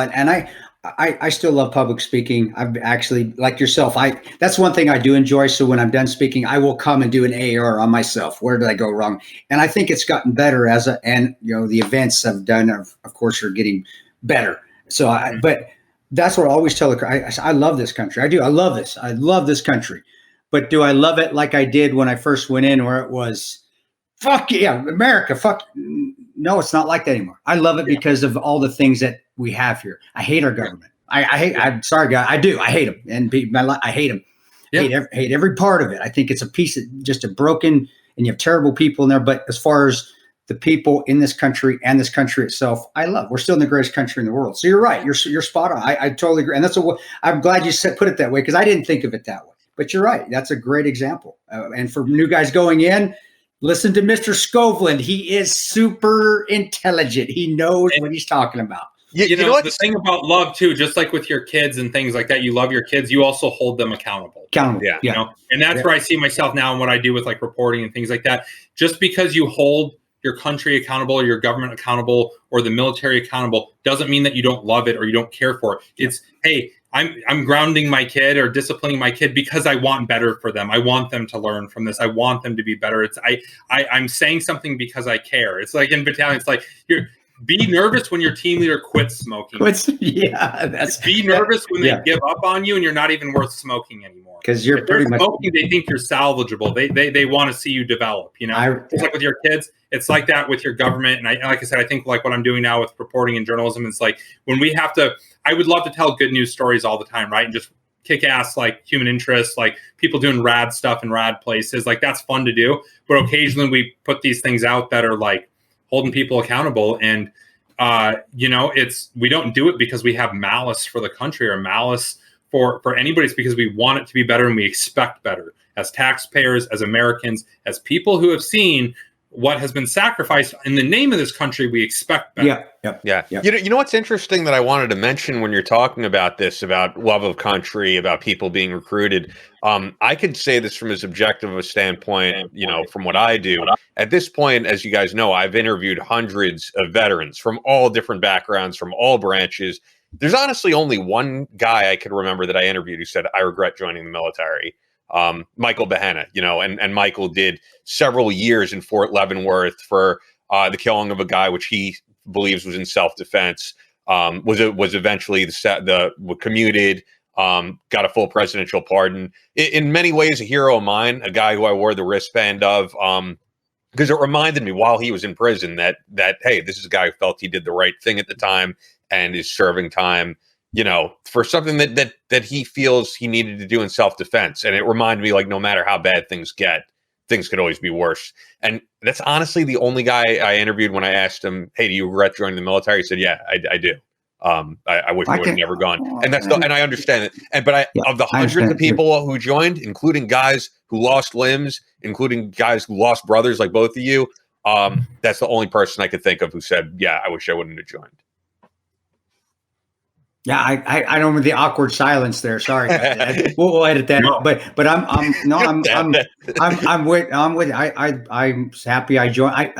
I still love public speaking. I've actually, like yourself, that's one thing I do enjoy. So when I'm done speaking, I will come and do an AR on myself. Where did I go wrong? And I think it's gotten better and you know, the events I've done, of course, are getting better. So but that's what I always tell I love this country. I do. I love this. I love this country. But do I love it like I did when I first went in, where it was, fuck yeah, America, fuck. No, it's not like that anymore. I love it because of all the things that we have here. I hate our government. I'm sorry, guys. I do. I hate them. And I hate them. Hate every part of it. I think it's a piece of just a broken, and you have terrible people in there. But as far as the people in this country and this country itself, I love. We're still in the greatest country in the world. So you're right. You're spot on. I totally agree. And that's I'm glad you put it that way, because I didn't think of it that way. But you're right. That's a great example. And for new guys going in, listen to Mr. Skovlund. He is super intelligent. He knows what he's talking about. You know the thing about love too, just like with your kids and things like that, you love your kids, you also hold them accountable. Yeah. You know, and that's where I see myself now and what I do with like reporting and things like that. Just because you hold your country accountable or your government accountable or the military accountable doesn't mean that you don't love it or you don't care for it. It's, hey, I'm grounding my kid or disciplining my kid because I want better for them. I want them to learn from this. I want them to be better. It's I'm saying something because I care. It's like in battalion, it's like be nervous when your team leader quits smoking. Be nervous when they give up on you and you're not even worth smoking anymore. Because you're pretty much smoking, they think you're salvageable. They want to see you develop. You know, it's like with your kids. It's like that with your government. And like I said, I think like what I'm doing now with reporting and journalism is like when we have to. I would love to tell good news stories all the time, right? And just kick ass like human interest, like people doing rad stuff in rad places. Like that's fun to do. But occasionally we put these things out that are like holding people accountable. And, you know, we don't do it because we have malice for the country or malice for anybody. It's because we want it to be better and we expect better as taxpayers, as Americans, as people who have seen what has been sacrificed in the name of this country. We expect better. Yeah. You know what's interesting that I wanted to mention when you're talking about this, about love of country, about people being recruited. I could say this from as objective of a standpoint, you know, from what I do. At this point, as you guys know, I've interviewed hundreds of veterans from all different backgrounds, from all branches. There's honestly only one guy I could remember that I interviewed who said, I regret joining the military. Michael Behenna, you know, and Michael did several years in Fort Leavenworth for the killing of a guy, which he believes was in self-defense, was eventually commuted, got a full presidential pardon. In many ways, a hero of mine, a guy who I wore the wristband of, because it reminded me while he was in prison that, hey, this is a guy who felt he did the right thing at the time and is serving time, you know, for something that he feels he needed to do in self-defense. And it reminded me, like, no matter how bad things get, things could always be worse. And that's honestly the only guy I interviewed when I asked him, hey, do you regret joining the military? He said, yeah, I do. I wish I would have never gone. And that's and I understand it. But of the hundreds of people who joined, including guys who lost limbs, including guys who lost brothers like both of you, that's the only person I could think of who said, yeah, I wish I wouldn't have joined. Yeah, I don't know the awkward silence there. Sorry, we'll edit that. No. But I'm happy I joined.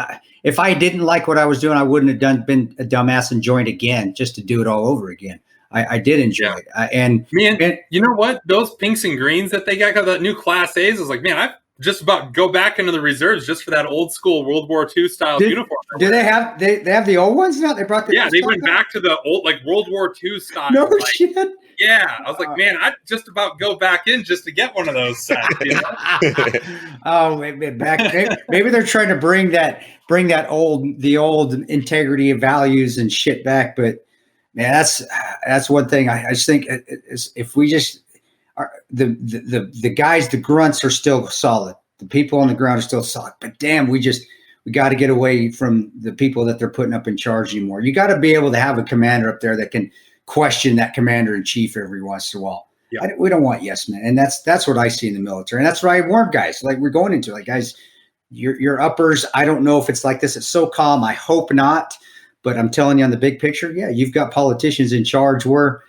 If I didn't like what I was doing, I wouldn't have been a dumbass and joined again just to do it all over again. I did enjoy it. And you know what? Those pinks and greens that they got that new Class A's is like, man, I just about go back into the reserves just for that old school World War II style uniform. Do they have the old ones now? They brought the they went back to the old like World War II style. No shit. Yeah, I was like, man, I'd just about go back in just to get one of those sets. You know? Oh, maybe they're trying to bring the old integrity of values and shit back. But man, that's one thing I just think is if we just. The guys, the grunts are still solid. The people on the ground are still solid. But damn, we We got to get away from the people that they're putting up in charge anymore. You got to be able to have a commander up there that can question that commander in chief every once in a while. Yeah. We don't want yes men, and that's what I see in the military, and that's what I warn guys. Like we're going into, like, guys, your uppers. I don't know if it's like this. It's so calm. I hope not, but I'm telling you, on the big picture, yeah, you've got politicians in charge. Where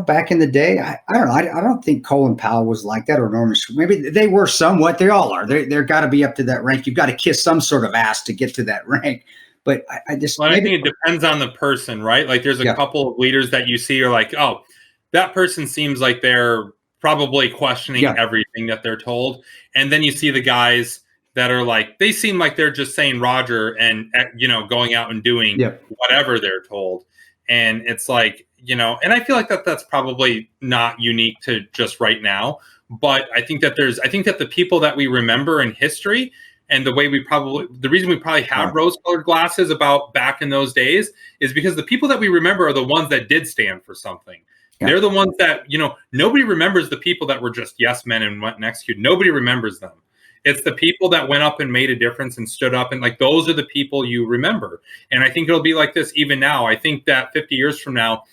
back in the day, I don't know. I don't think Colin Powell was like that, or Norman. Maybe they were somewhat. They all are. They're got to be up to that rank. You've got to kiss some sort of ass to get to that rank. But I just, I think it depends on the person, right? Like there's a couple of leaders that you see are like, oh, that person seems like they're probably questioning everything that they're told. And then you see the guys that are like, they seem like they're just saying Roger and, going out and doing whatever they're told. And it's like, and I feel like that's probably not unique to just right now. But I think that the people that we remember in history and the reason we probably have rose-colored glasses about back in those days is because the people that we remember are the ones that did stand for something. Yeah. They're the ones that, nobody remembers the people that were just yes men and went and executed. Nobody remembers them. It's the people that went up and made a difference and stood up, and like those are the people you remember. And I think it'll be like this even now. I think that 50 years from now,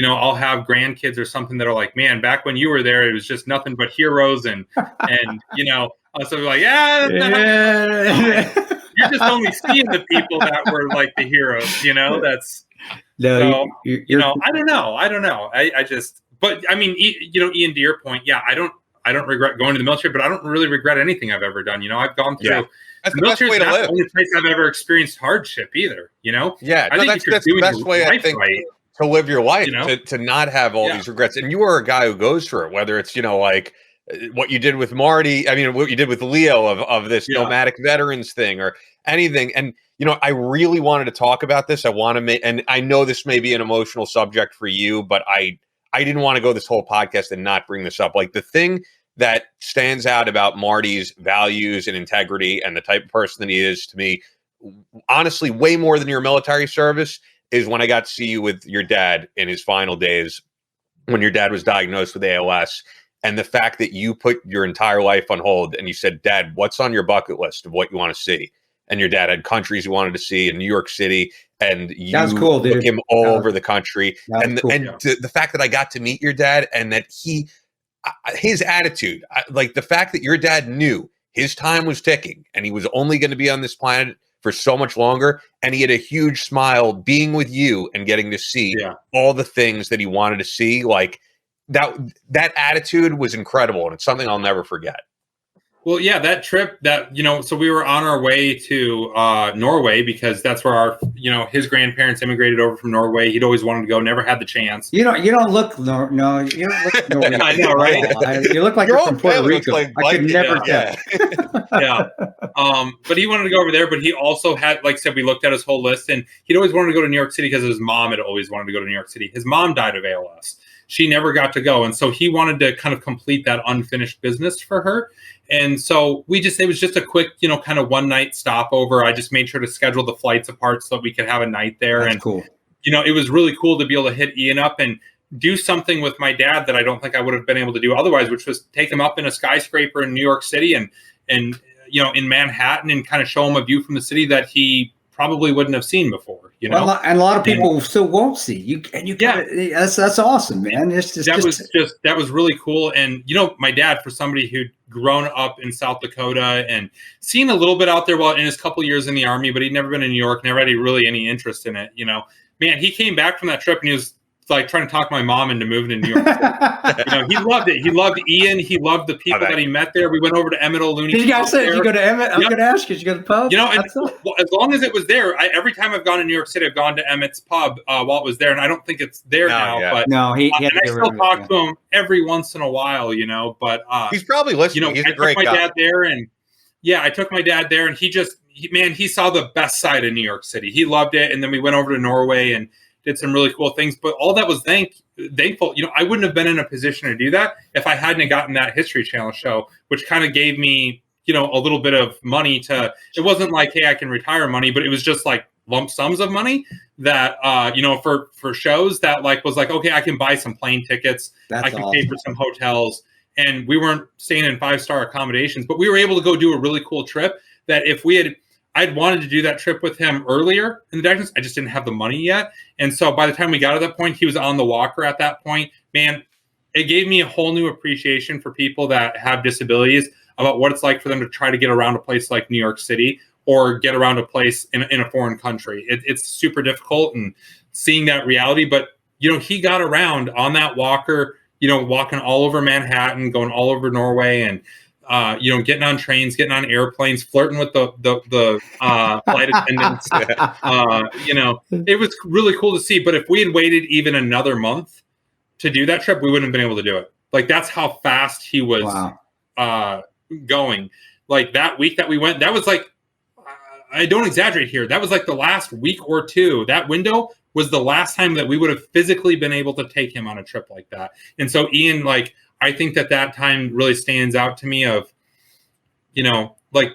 I'll have grandkids or something that are like, man, back when you were there, it was just nothing but heroes and also like, you're just only seeing the people that were like the heroes, that's no, so, I don't know. I just, but I mean, Ian, to your point, I don't regret going to the military, but I don't really regret anything I've ever done. I've gone through. That's the best way to live. The only place I've ever experienced hardship either. Yeah, I think that's the best way. I think to live your life, to not have all these regrets. And you are a guy who goes through it, whether it's like what you did with Marty. I mean, what you did with Leo of this nomadic veterans thing or anything. And I really wanted to talk about this. I want to make, and I know this may be an emotional subject for you, but I didn't want to go this whole podcast and not bring this up. Like the thing that stands out about Marty's values and integrity and the type of person that he is to me, honestly, way more than your military service, is when I got to see you with your dad in his final days, when your dad was diagnosed with ALS, and the fact that you put your entire life on hold and you said, Dad, what's on your bucket list of what you want to see? And your dad had countries he wanted to see in New York City, and you cool, took him all over the country. And the fact that I got to meet your dad and that his attitude, like the fact that your dad knew his time was ticking and he was only going to be on this planet for so much longer, and he had a huge smile being with you and getting to see all the things that he wanted to see, like that attitude was incredible, and it's something I'll never forget. Well, yeah, that trip that, so we were on our way to Norway because that's where his grandparents immigrated over from Norway. He'd always wanted to go, never had the chance. You don't look, you don't look Norwegian. I know, right? You look like you're from Puerto Rico. Like I could never tell. Yeah. But he wanted to go over there, but he also had, like I said, we looked at his whole list, and he'd always wanted to go to New York City because his mom had always wanted to go to New York City. His mom died of ALS. She never got to go. And so he wanted to kind of complete that unfinished business for her. And so it was just a quick, kind of one night stopover. I just made sure to schedule the flights apart so that we could have a night there. That's cool. It was really cool to be able to hit Ian up and do something with my dad that I don't think I would have been able to do otherwise, which was take him up in a skyscraper in New York City and in Manhattan and kind of show him a view from the city that he probably wouldn't have seen before, Well, and a lot of people still won't see you. And that's awesome, man. That was really cool. And my dad, for somebody who'd grown up in South Dakota and seen a little bit out there while in his couple years in the Army, but he'd never been in New York, never had really any interest in it. Man, he came back from that trip and he was like trying to talk my mom into moving to New York City. He loved it. He loved Ian. He loved the people that he met there. We went over to Emmett O'Looney. Did you guys say, did you go to Emmett? I'm going to ask you, did you go to the pub? As long as it was there, every time I've gone to New York City, I've gone to Emmett's pub while it was there. And I don't think it's there now. Yeah. But no, and I still talk to him every once in a while, But he's probably listening. He's a great guy. I took my dad there, and he saw the best side of New York City. He loved it. And then we went over to Norway and did some really cool things, but all that was thankful. I wouldn't have been in a position to do that if I hadn't gotten that History Channel show, which kind of gave me, a little bit of money it wasn't like, hey, I can retire money, but it was just like lump sums of money that, for shows that was like, okay, I can buy some plane tickets. I can pay for some hotels, and we weren't staying in 5-star accommodations, but we were able to go do a really cool trip that if we had, I'd wanted to do that trip with him earlier in the darkness. I just didn't have the money yet. And so by the time we got to that point, he was on the walker at that point. Man, it gave me a whole new appreciation for people that have disabilities about what it's like for them to try to get around a place like New York City or get around a place in a foreign country. It's super difficult, and seeing that reality. But, he got around on that walker, walking all over Manhattan, going all over Norway, and, getting on trains, getting on airplanes, flirting with the flight attendants. It was really cool to see. But if we had waited even another month to do that trip, we wouldn't have been able to do it. Like, that's how fast he was going. Like, that week that we went, that was like, I don't exaggerate here, that was like the last week or two. That window was the last time that we would have physically been able to take him on a trip like that. And so Ian, like, I think that time really stands out to me of, like,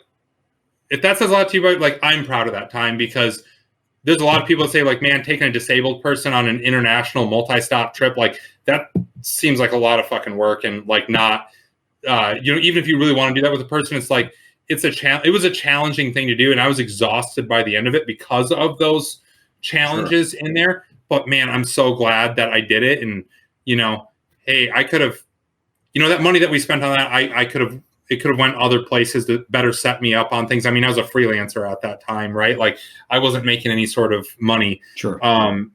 if that says a lot to you, like, I'm proud of that time, because there's a lot of people that say, like, man, taking a disabled person on an international multi-stop trip, like, that seems like a lot of fucking work. And, like, not, even if you really want to do that with a person, it's like, it was a challenging thing to do. And I was exhausted by the end of it because of those challenges in there. But man, I'm so glad that I did it. And, hey, I could have, that money that we spent on that, it could have went other places to better set me up on things. I mean, I was a freelancer at that time, right? Like, I wasn't making any sort of money. Sure.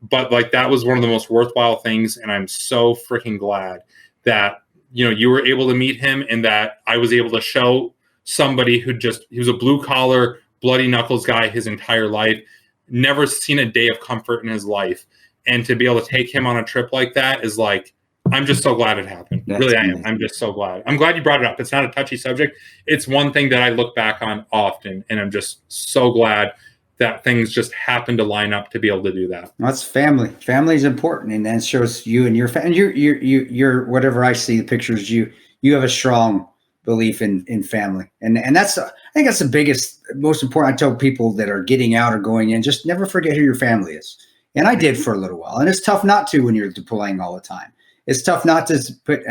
But like, that was one of the most worthwhile things. And I'm so freaking glad that, you were able to meet him, and that I was able to show somebody he was a blue collar, bloody knuckles guy his entire life, never seen a day of comfort in his life. And to be able to take him on a trip like that is like, I'm just so glad it happened. That's really, amazing. I am. I'm just so glad. I'm glad you brought it up. It's not a touchy subject. It's one thing that I look back on often, and I'm just so glad that things just happened to line up to be able to do that. That's family. Family is important, and that shows you and your family. You're whatever I see the pictures. You have a strong belief in family, and that's I think that's the biggest, most important. I tell people that are getting out or going in, just never forget who your family is. And I did for a little while, and it's tough not to when you're deploying all the time. It's tough not to put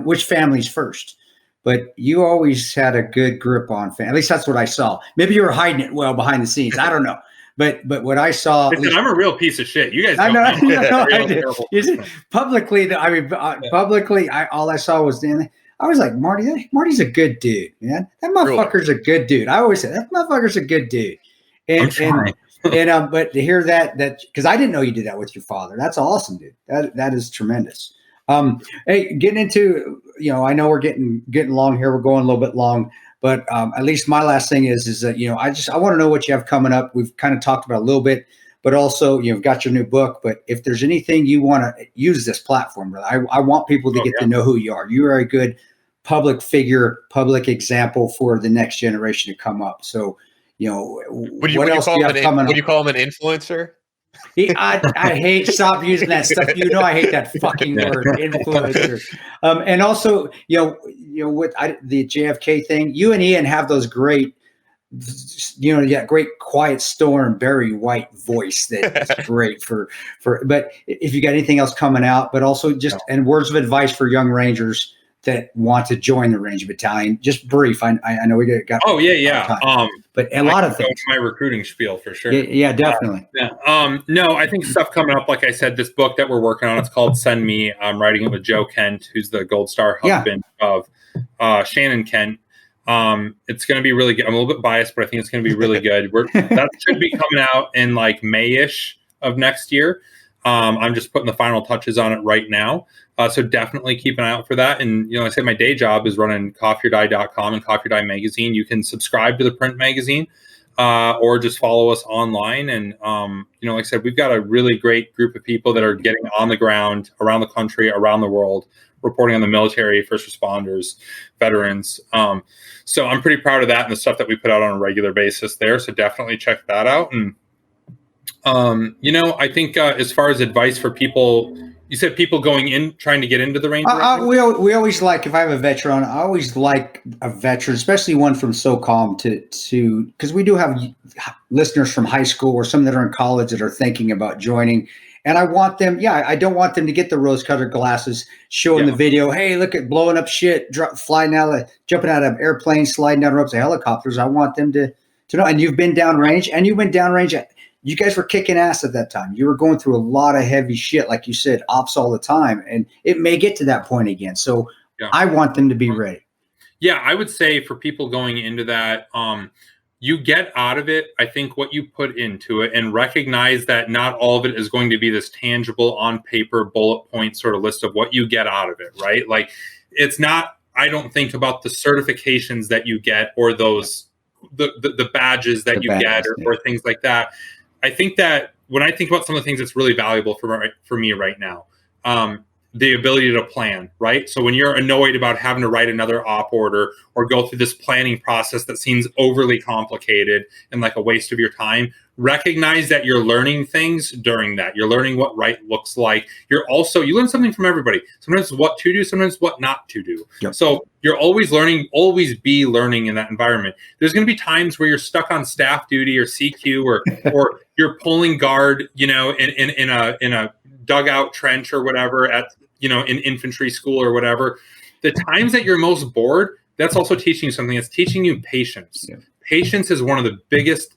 which family's first. But you always had a good grip on family. At least that's what I saw. Maybe you were hiding it well behind the scenes. I don't know. But what I saw, listen, I'm a real piece of shit. You guys don't know. I did. Publicly, publicly, all I saw was I was like, Marty's a good dude, man. That motherfucker's a good dude. I always say that motherfucker's a good dude. And but to hear that because I didn't know you did that with your father. That's awesome, dude. That is tremendous. Hey, getting into, I know we're getting long here. We're going a little bit long, but at least my last thing is that, I want to know what you have coming up. We've kind of talked about a little bit, but also you've got your new book. But if there's anything you want to use this platform, I want people to get to know who you are. You are a good public figure, public example for the next generation to come up. So, what else do you have coming up? Would you call him an influencer? I hate, stop using that stuff. I hate that fucking word, influencer. And also, with the JFK thing, you and Ian have those great, great quiet storm, Barry White voice that's great for. But if you got anything else coming out, but also and words of advice for young Rangers that want to join the Ranger Battalion, just brief. I know we got. Oh yeah. But a lot of things. My recruiting spiel for sure. Yeah, definitely. No, I think stuff coming up. Like I said, this book that we're working on, it's called Send Me. I'm writing it with Joe Kent, who's the Gold Star husband of Shannon Kent. It's going to be really good. I'm a little bit biased, but I think it's going to be really good. That should be coming out in like May-ish of next year. I'm just putting the final touches on it right now. So definitely keep an eye out for that. And, like I said, my day job is running coffeeordie.com and Coffee or Die magazine. You can subscribe to the print magazine or just follow us online. And, like I said, we've got a really great group of people that are getting on the ground around the country, around the world, reporting on the military, first responders, veterans. So I'm pretty proud of that and the stuff that we put out on a regular basis there. So definitely check that out. And, I think as far as advice for people, you said people going in, trying to get into the Ranger. We always like, if I have a veteran, I always like a veteran, especially one from SOCOM to because we do have listeners from high school or some that are in college that are thinking about joining. And I want them, I don't want them to get the rose-colored glasses, showing the video, hey, look at blowing up shit, jumping out of airplanes, sliding down ropes of helicopters. I want them to to know. And you've been downrange, and you went downrange. You guys were kicking ass at that time. You were going through a lot of heavy shit, like you said, ops all the time, and it may get to that point again. So I want them to be ready. Yeah, I would say for people going into that, you get out of it, I think, what you put into it, and recognize that not all of it is going to be this tangible on paper bullet point sort of list of what you get out of it, right? Like, it's not, I don't think about the certifications that you get or those, the badges that you get or things like that. I think that when I think about some of the things that's really valuable for me right now, the ability to plan, right? So when you're annoyed about having to write another op order or go through this planning process that seems overly complicated and like a waste of your time, recognize that you're learning things during that. You're learning what right looks like. You learn something from everybody. Sometimes what to do, sometimes what not to do. Yep. So you're always learning, always be learning in that environment. There's going to be times where you're stuck on staff duty or CQ or you're pulling guard, in a dugout trench or whatever in infantry school or whatever. The times that you're most bored, that's also teaching you something. It's teaching you patience. Yeah. Patience is one of the biggest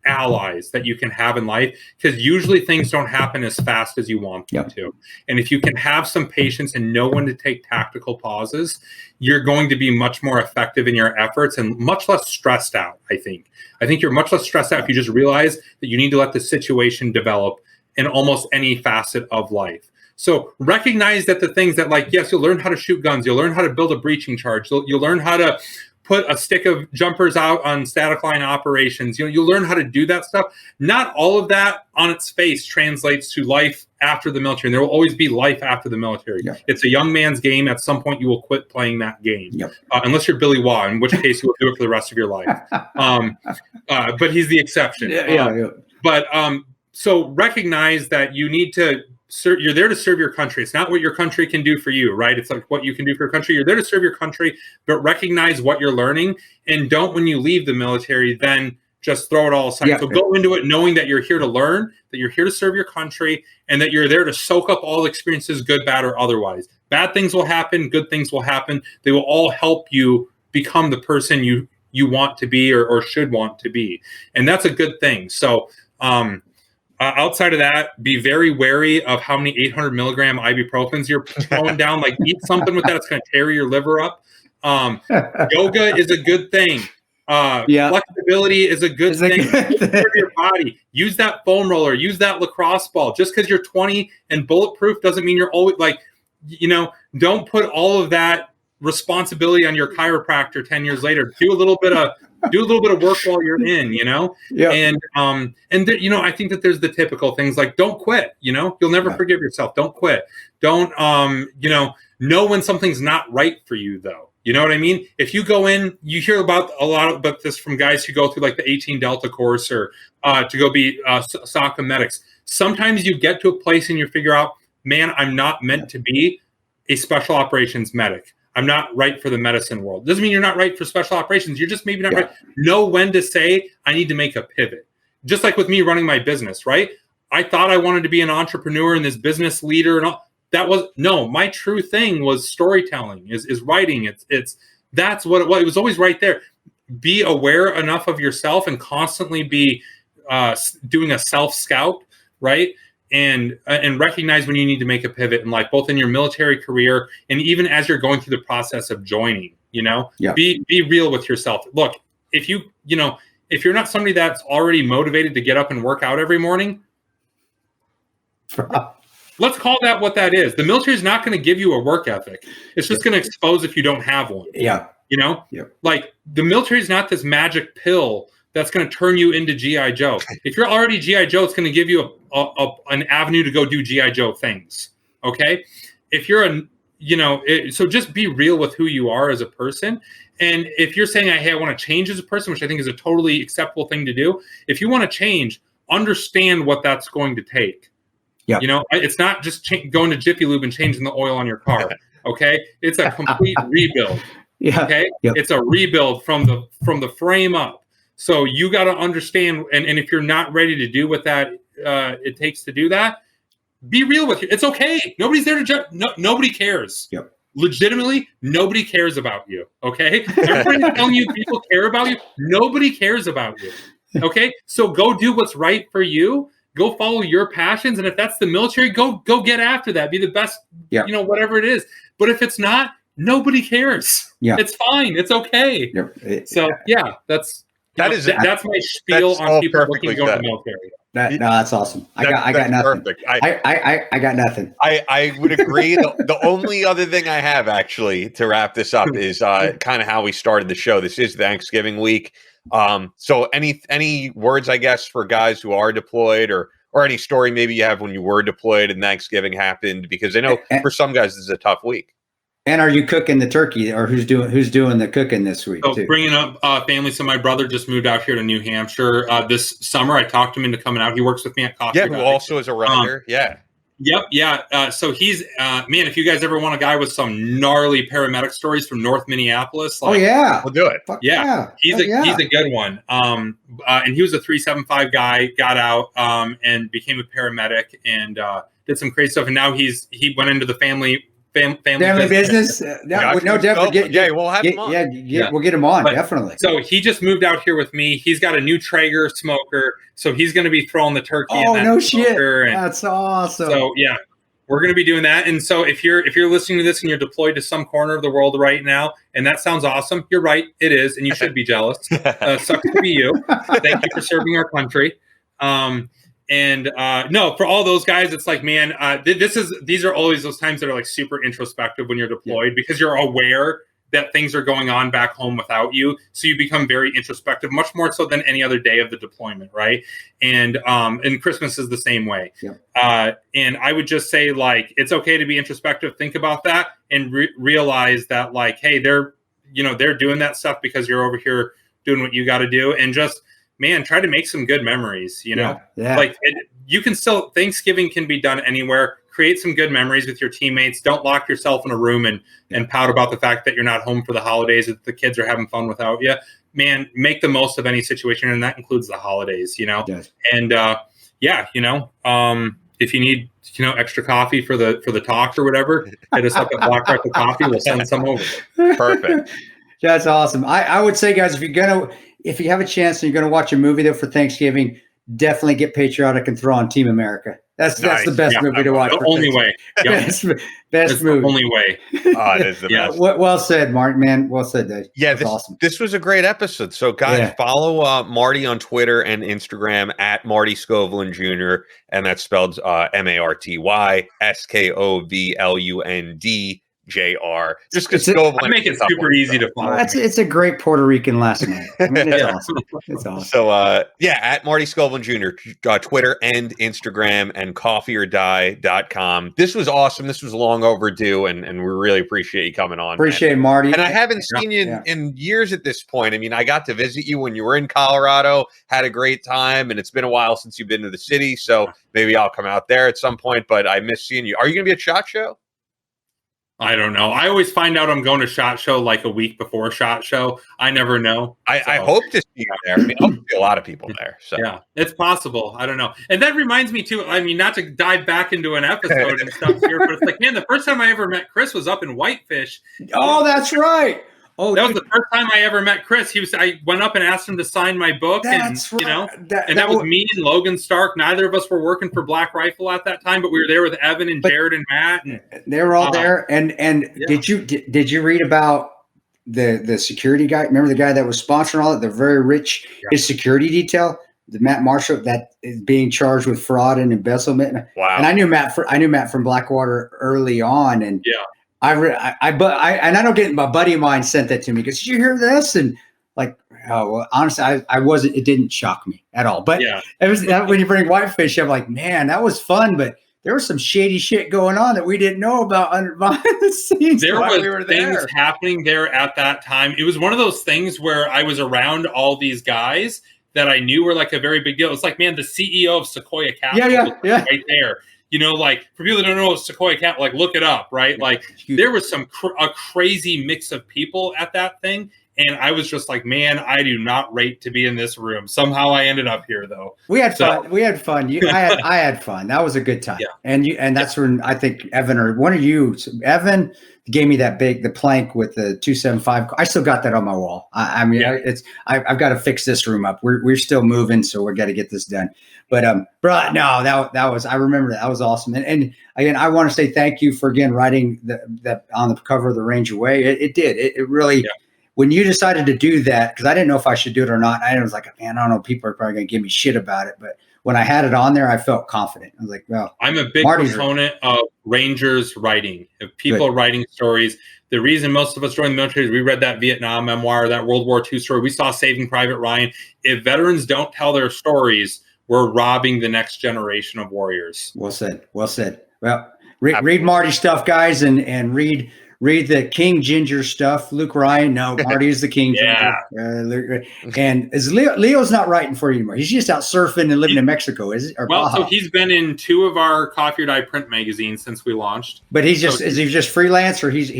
allies that you can have in life, because usually things don't happen as fast as you want them to. And if you can have some patience and know when to take tactical pauses, you're going to be much more effective in your efforts and much less stressed out, I think. I think you're much less stressed out if you just realize that you need to let the situation develop in almost any facet of life. So recognize that the things that, like, yes, you'll learn how to shoot guns. You'll learn how to build a breaching charge. You'll learn how to put a stick of jumpers out on static line operations. You'll learn how to do that stuff. Not all of that on its face translates to life after the military. And there will always be life after the military. Yep. It's a young man's game. At some point, you will quit playing that game. Yep. Unless you're Billy Waugh, in which case you will do it for the rest of your life. But he's the exception. But so recognize that you need to you're there to serve your country. It's not what your country can do for you, right? It's like what you can do for your country. You're there to serve your country, but recognize what you're learning, and don't, when you leave the military, then just throw it all aside. So go into it knowing that you're here to learn, that you're here to serve your country, and that you're there to soak up all experiences, good, bad, or otherwise. Bad things will happen. Good things will happen. They will all help you become the person you want to be or should want to be. And that's a good thing. So, outside of that, be very wary of how many 800 milligram ibuprofens you're throwing down. Like, eat something with that. It's going to tear your liver up. Yoga is a good thing. Flexibility is a good thing for your body. Use that foam roller. Use that lacrosse ball. Just because you're 20 and bulletproof doesn't mean you're always don't put all of that responsibility on your chiropractor 10 years later. Do a little bit of work while you're in, and I think that there's the typical things like, don't quit, you'll never forgive yourself. Don't quit. Don't, know when something's not right for you though. You know what I mean? If you go in, you hear about a lot about this from guys who go through like the 18 Delta course or to go be SOCM medics. Sometimes you get to a place and you figure out, man, I'm not meant to be a special operations medic. I'm not right for the medicine world. Doesn't mean you're not right for special operations. You're just maybe not right. Know when to say, I need to make a pivot. Just like with me running my business, right? I thought I wanted to be an entrepreneur and this business leader and all. My true thing was storytelling, is writing. That's what it was. It was always right there. Be aware enough of yourself and constantly be doing a self-scout, right? And recognize when you need to make a pivot in life, both in your military career and even as you're going through the process of joining, be real with yourself. Look, if you're not somebody that's already motivated to get up and work out every morning, let's call that what that is. The military is not going to give you a work ethic. It's just going to expose if you don't have one. Like, the military is not this magic pill that's going to turn you into G.I. Joe. If you're already G.I. Joe, it's going to give you an avenue to go do G.I. Joe things. Okay? If you're so just be real with who you are as a person. And if you're saying, hey, I want to change as a person, which I think is a totally acceptable thing to do. If you want to change, understand what that's going to take. Yeah. It's not just going to Jiffy Lube and changing the oil on your car. Okay? It's a complete rebuild. Yeah. Okay? Yep. It's a rebuild from the frame up. So you got to understand, and if you're not ready to do what that it takes to do that, be real with you. It's okay. Nobody's there to judge. Nobody cares. Yep. legitimately, nobody cares about you. Okay, everybody's telling you people care about you. Nobody cares about you. Okay, so go do what's right for you. Go follow your passions, and if that's the military, go get after that. Be the best, whatever it is. But if it's not, nobody cares. Yeah, it's fine. It's okay. So that's my spiel on people looking to go to the military. That's awesome. I got nothing. Perfect. I got nothing. I would agree. The only other thing I have actually to wrap this up is kind of how we started the show. This is Thanksgiving week. So any words, I guess, for guys who are deployed or any story maybe you have when you were deployed and Thanksgiving happened, because I know for some guys this is a tough week. And are you cooking the turkey, or who's doing the cooking this week? So bringing up family. So my brother just moved out here to New Hampshire this summer. I talked him into coming out. He works with me at Coffee. Yeah, who also is a writer. Yep. Yeah. So he's man, if you guys ever want a guy with some gnarly paramedic stories from North Minneapolis, we'll do it. He's a good one. And he was a 375 guy, got out and became a paramedic and did some crazy stuff. And now he went into the family business. Definitely. We'll have him on. We'll get him on, definitely. So he just moved out here with me. He's got a new Traeger smoker, so he's going to be throwing the turkey. Oh, no shit! That's awesome. So we're going to be doing that. And so if you're listening to this and you're deployed to some corner of the world right now, and that sounds awesome, you're right, it is, and you should be jealous. Sucks to be you. Thank you for serving our country. And no, for all those guys, it's like, man, these are always those times that are like super introspective when you're deployed, because you're aware that things are going on back home without you. So you become very introspective, much more so than any other day of the deployment. Right. And Christmas is the same way. And I would just say, like, it's okay to be introspective. Think about that and realize that, like, hey, they're doing that stuff because you're over here doing what you got to do. And just, man, try to make some good memories, like you can still, Thanksgiving can be done anywhere. Create some good memories with your teammates. Don't lock yourself in a room and pout about the fact that you're not home for the holidays, that the kids are having fun without you. Man, make the most of any situation. And that includes the holidays, Yes. And if you need, extra coffee for the talk or whatever, hit us up at Black Rifle Coffee. We'll send some over. Perfect. That's awesome. I would say, guys, if you have a chance and you're going to watch a movie though for Thanksgiving, definitely get patriotic and throw on Team America. That's the best movie to watch. The only way. Best movie. The only way. It is the best. Well said, Mark. Man, well said, Dave. Yeah, this awesome. This was a great episode. So, guys, follow Marty on Twitter and Instagram at Marty Skovlund Jr. And that's spelled MartySkovlund JR. Just because I make it super easy to follow. It's a great Puerto Rican last name. I mean, it's awesome. It's awesome. So at Marty Skovlund Jr. Twitter and Instagram and coffeeordie.com. This was awesome. This was long overdue, and we really appreciate you coming on. Appreciate it, Marty. And I haven't seen you in years at this point. I mean, I got to visit you when you were in Colorado, had a great time, and it's been a while since you've been to the city, so maybe I'll come out there at some point, but I miss seeing you. Are you going to be at SHOT Show? I don't know. I always find out I'm going to SHOT Show like a week before SHOT Show. I never know. I hope to see you there. I mean, I hope to see a lot of people there. So yeah, it's possible. I don't know. And that reminds me too, I mean, not to dive back into an episode and stuff here, but it's like, man, the first time I ever met Chris was up in Whitefish. Oh, that's right. Oh, that was the first time I ever met Chris. I went up and asked him to sign my book. That's and, right. That was me and Logan Stark. Neither of us were working for Black Rifle at that time, but we were there with Evan and Jared and Matt. And, they were all there. And did you read about the security guy? Remember the guy that was sponsoring all that? The very rich, his security detail, the Matt Marshall, that is being charged with fraud and embezzlement. Wow. And I knew Matt from Blackwater early on, and I don't get, my buddy of mine sent that to me because, did you hear this? And like, oh, well, honestly, it didn't shock me at all. But it was when you bring Whitefish, I'm like, man, that was fun. But there was some shady shit going on that we didn't know about behind the scenes. There was things happening there at that time. It was one of those things where I was around all these guys that I knew were like a very big deal. It's like, man, the CEO of Sequoia Capital was right there. You know, like, for people that don't know Sequoia Capital, like, look it up, right? Like, there was a crazy mix of people at that thing. And I was just like, man, I do not rate to be in this room. Somehow I ended up here, though. We had fun. I had fun. That was a good time. Yeah. And that's when I think Evan or one of you, Evan, gave me the plank with the 275. I still got that on my wall. I've got to fix this room up. We're still moving, so we got to get this done. But bro, no, that was, I remember that was awesome. And again, I want to say thank you for again writing that on the cover of the Range Away. It really. Yeah. When you decided to do that, because I didn't know if I should do it or not, I was like, man, I don't know, people are probably going to give me shit about it. But when I had it on there, I felt confident. I was like, well, I'm a big proponent of Rangers writing, of people writing stories. The reason most of us joined the military is we read that Vietnam memoir, that World War II story. We saw Saving Private Ryan. If veterans don't tell their stories, we're robbing the next generation of warriors. Well said. Well said. Well, read Marty stuff, guys, and read the King Ginger stuff. Luke Ryan, no, Marty is the King Ginger. And is Leo's not writing for you anymore. He's just out surfing and living in Mexico, is it? So he's been in 2 of our Coffee or Die print magazines since we launched. But is he just freelance or he's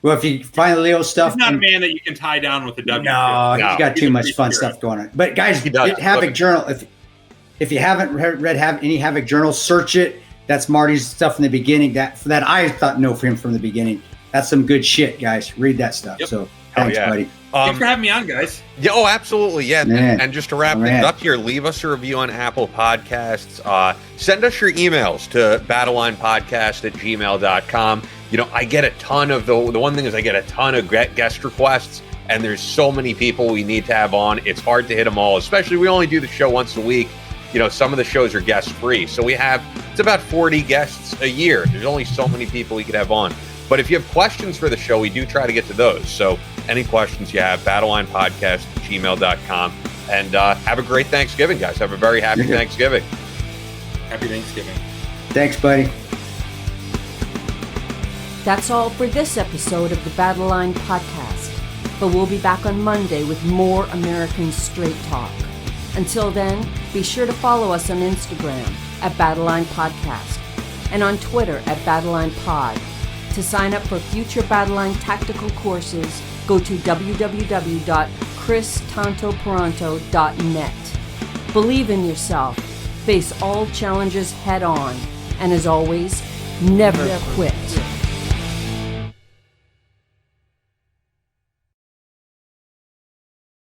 Well, if you find Leo's stuff, he's not a man that you can tie down with a W. No, he's got too much fun stuff going on. But guys, Havoc Journal. If you haven't read any Havoc Journal, search it. That's Marty's stuff in the beginning. That I thought know for him from the beginning. That's some good shit, guys. Read that stuff. Yep. So thanks, buddy. Thanks for having me on, guys. Yeah, absolutely. Yeah. And just to wrap things up here, leave us a review on Apple Podcasts. Send us your emails to battlelinepodcast@gmail.com. I get a ton of the one thing is I get a ton of guest requests, and there's so many people we need to have on. It's hard to hit them all, especially we only do the show once a week. Some of the shows are guest free. So it's about 40 guests a year. There's only so many people we could have on. But if you have questions for the show, we do try to get to those. So any questions you have, battlelinepodcast@gmail.com. And have a great Thanksgiving, guys. Have a very happy Thanksgiving. Happy Thanksgiving. Thanks, buddy. That's all for this episode of the Battleline podcast. But we'll be back on Monday with more American Straight Talk. Until then, be sure to follow us on Instagram @Battleline Podcast and on Twitter @BattleLinePod. To sign up for future Battleline tactical courses, go to www.christantoparanto.net. Believe in yourself, face all challenges head on, and as always, never quit.